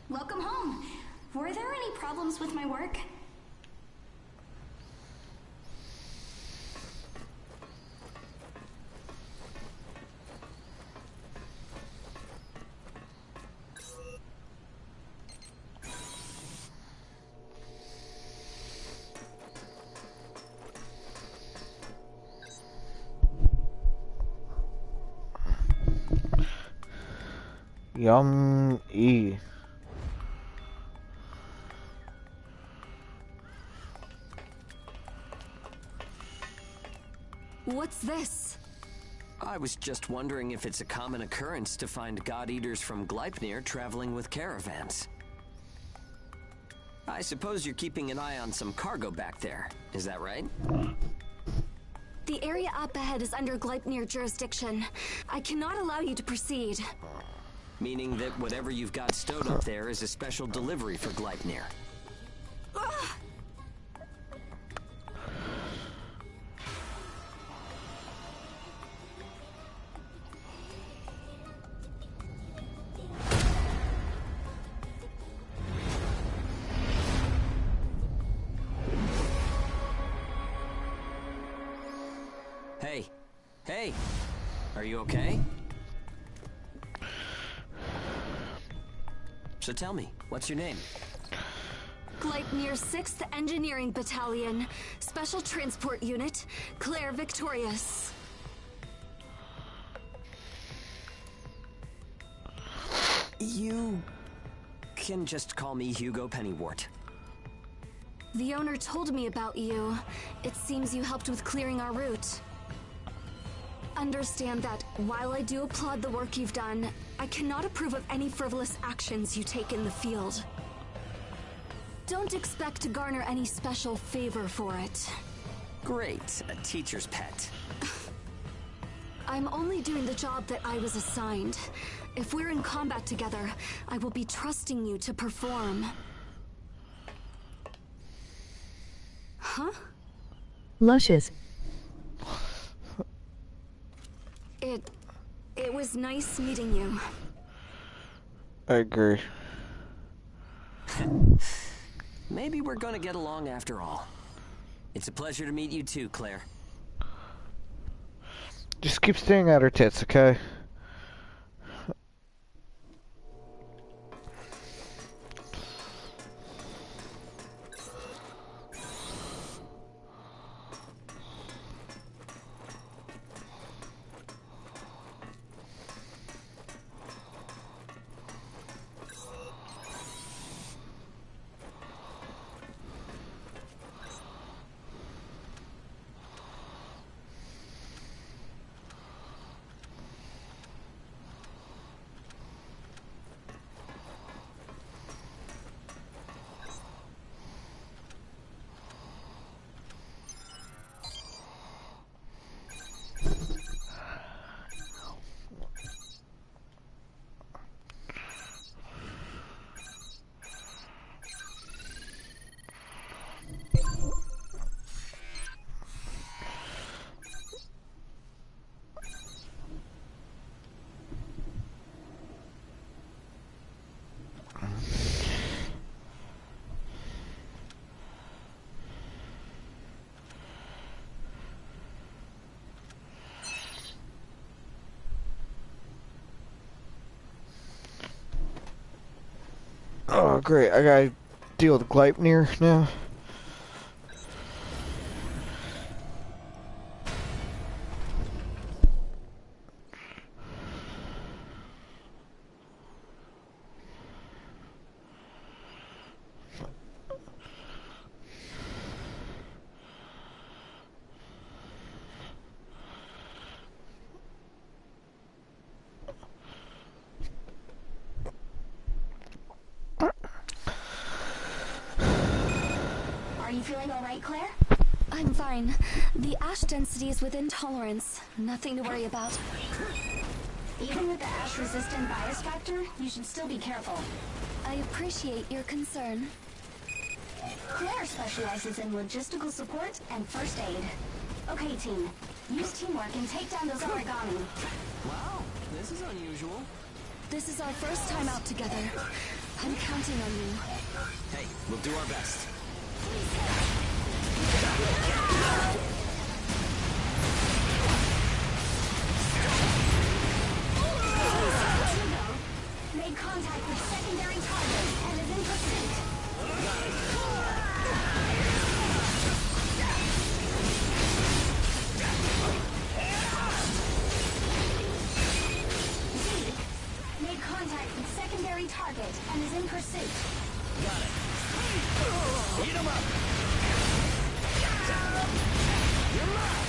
Welcome home. Were there any problems with my work? Yum-y. What's this? I was just wondering if it's a common occurrence to find God-Eaters from Gleipnir traveling with caravans. I suppose you're keeping an eye on some cargo back there, is that right? The area up ahead is under Gleipnir jurisdiction. I cannot allow you to proceed. Meaning that whatever you've got stowed up there is a special delivery for Gleipnir. Hey. Hey! Are you okay? So tell me, what's your name? Gleipnir 6th Engineering Battalion, Special Transport Unit, Claire Victorious. You can just call me Hugo Pennywort. The owner told me about you. It seems you helped with clearing our route. Understand that while I do applaud the work you've done, I cannot approve of any frivolous actions you take in the field. Don't expect to garner any special favor for it. Great, a teacher's pet. I'm only doing the job that I was assigned. If we're in combat together, I will be trusting you to perform. Huh? Luscious. It was nice meeting you. I agree. Maybe we're gonna get along after all. It's a pleasure to meet you too, Claire. Just keep staring at her tits, okay? Oh, great. I gotta deal with Gleipnir now. Are you feeling alright, Claire? I'm fine. The ash density is within tolerance. Nothing to worry about. Even with the ash-resistant bias factor, you should still be careful. I appreciate your concern. Claire specializes in logistical support and first aid. Okay, team. Use teamwork and take down those origami. Wow, this is unusual. This is our first time out together. I'm counting on you. Hey, we'll do our best. Made contact with secondary target and is in pursuit. Zeke made contact with secondary target and is in pursuit. Got it. Eat 'em up! You're mine!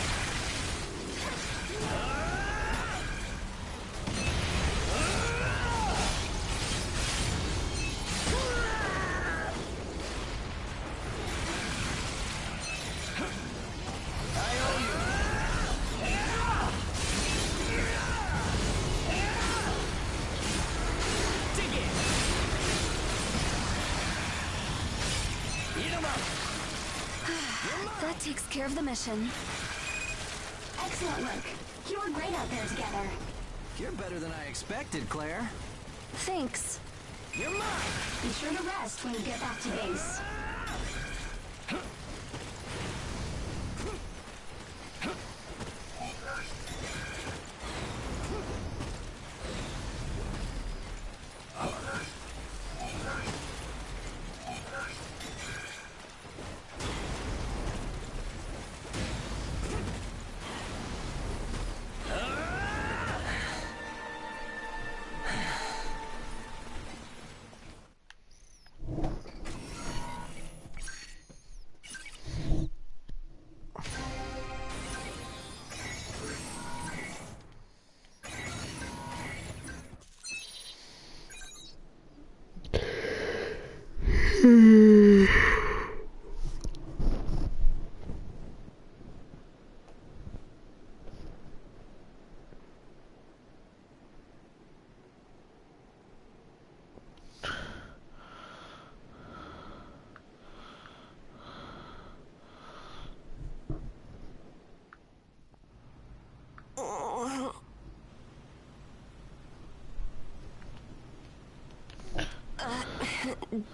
That takes care of the mission. Excellent work. You were great out there together. You're better than I expected, Claire. Thanks. You're mine! Be sure to rest when you get back to base.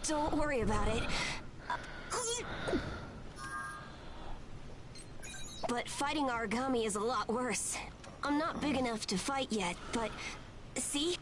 Don't worry about it. But fighting Aragami is a lot worse. I'm not big enough to fight yet, but... See?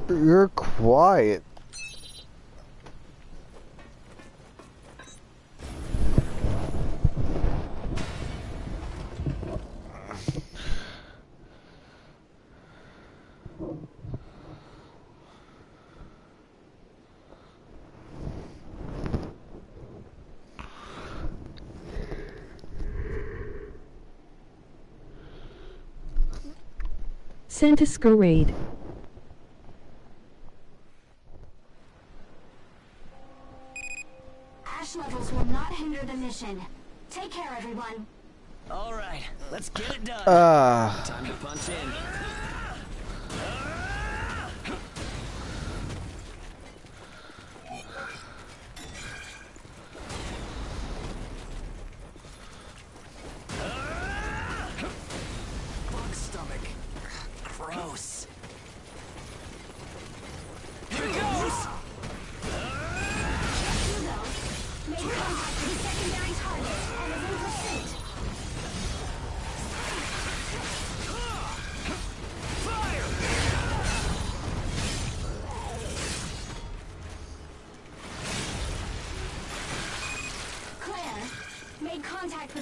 You're quiet. Santisco raid. Ash levels will not hinder the mission. Take care, everyone. All right, let's get it done. Time to punch in. Bug stomach. Gross. Here it goes. Hugo, make contact with the secondary target and is in pursuit.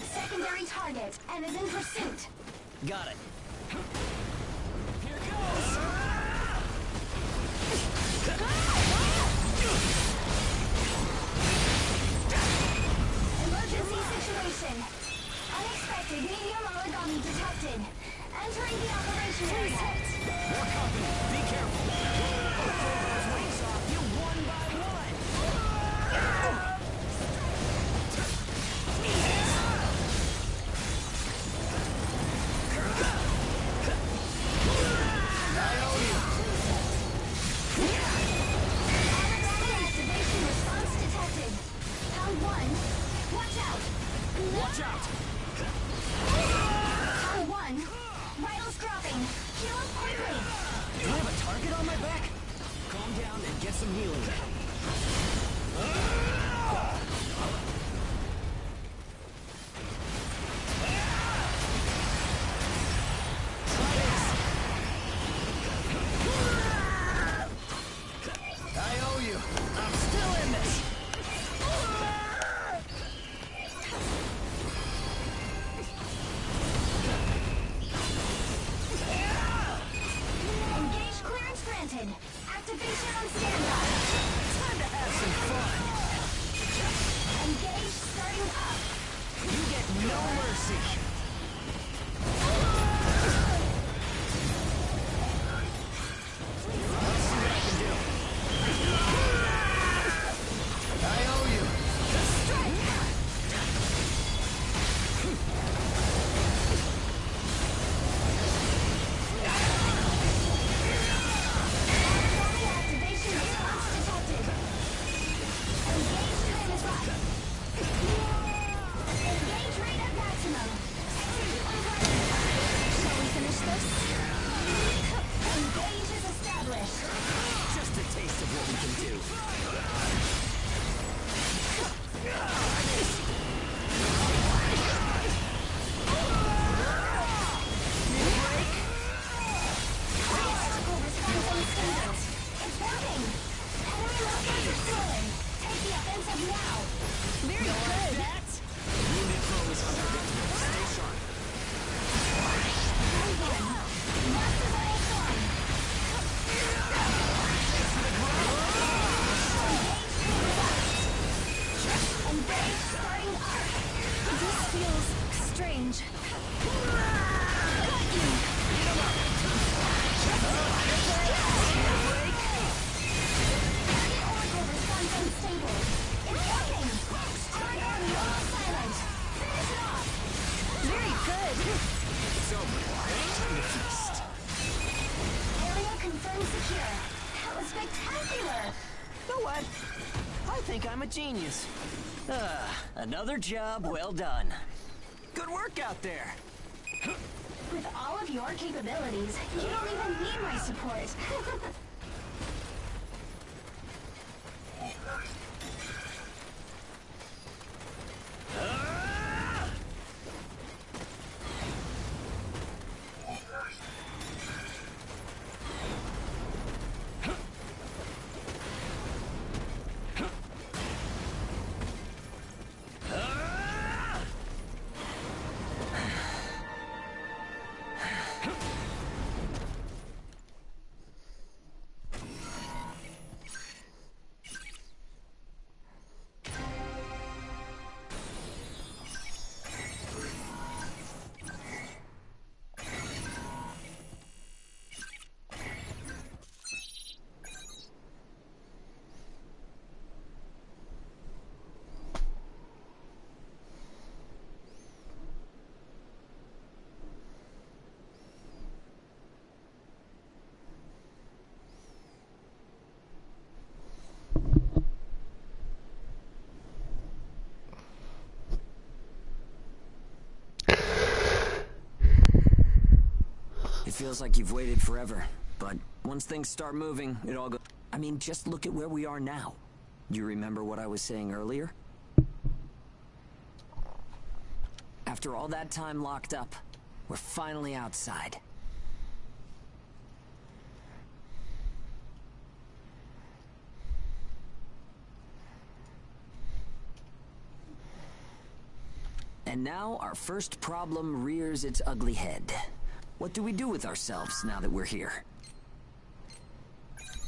its secondary target and is in pursuit. Got it. Here goes! Emergency situation. Unexpected medium origami detected. Entering the operation area. More company. Be careful. Pull those wings off you one by one. Origami activation response detected. Round 1. Watch out. Watch out! Round 1. Vitals dropping. Heal up quickly. Do I have a target on my back? Calm down and get some healing. I owe you. I'm still in this. Engage clearance granted. Activation on standby. Time to have some fun. Engage starting up. You get no mercy. Let's see what I can do. I owe you. Origami activation response detected. Engage time is up. Engage rate at maximum. Execute on target. Shall we finish this? Engage is established. Just a taste of what we can do. Oracle response unstable. It's working. Enemy located fallen. Take the offensive now. Very good. That? Unit foe is under attack. Stay sharp. Round 1. Master Vital Form. Engage starting up. This feels strange. Got you. Oracle response unstable. It's working. Origami almost silent. Finish it off. Very good. It's over. Time to feast. Area confirmed secure. That was spectacular. You know what? I think I'm a genius. Another job well done. Good work out there. With all of your capabilities, you don't even need my support. It feels like you've waited forever, but once things start moving, it all goes. I mean, just look at where we are now. You remember what I was saying earlier? After all that time locked up, we're finally outside. And And now our first problem rears its ugly head. What do we do with ourselves now that we're here?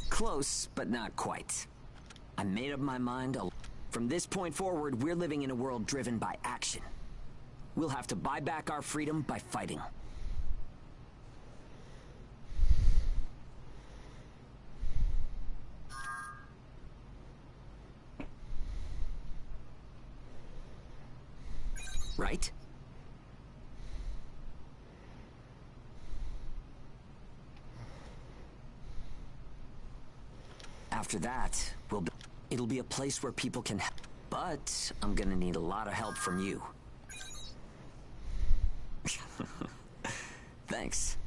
Close, but not quite. I made up my mind. From this point forward, we're living in a world driven by action. We'll have to buy back our freedom by fighting. Right? After that, it'll be a place where people can help. But I'm gonna need a lot of help from you. Thanks.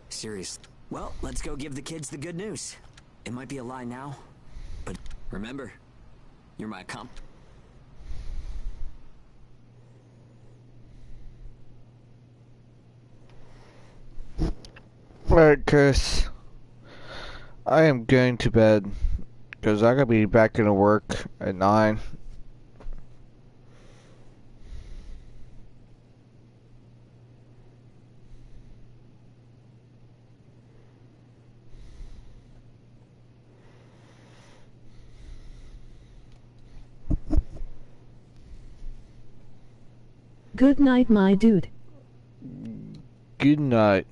Seriously. Well, let's go give the kids the good news. It might be a lie now, but remember, you're my comp. Alright, Chris. I am going to bed. Because I gotta be back into work at 9. Good night, my dude. Good night.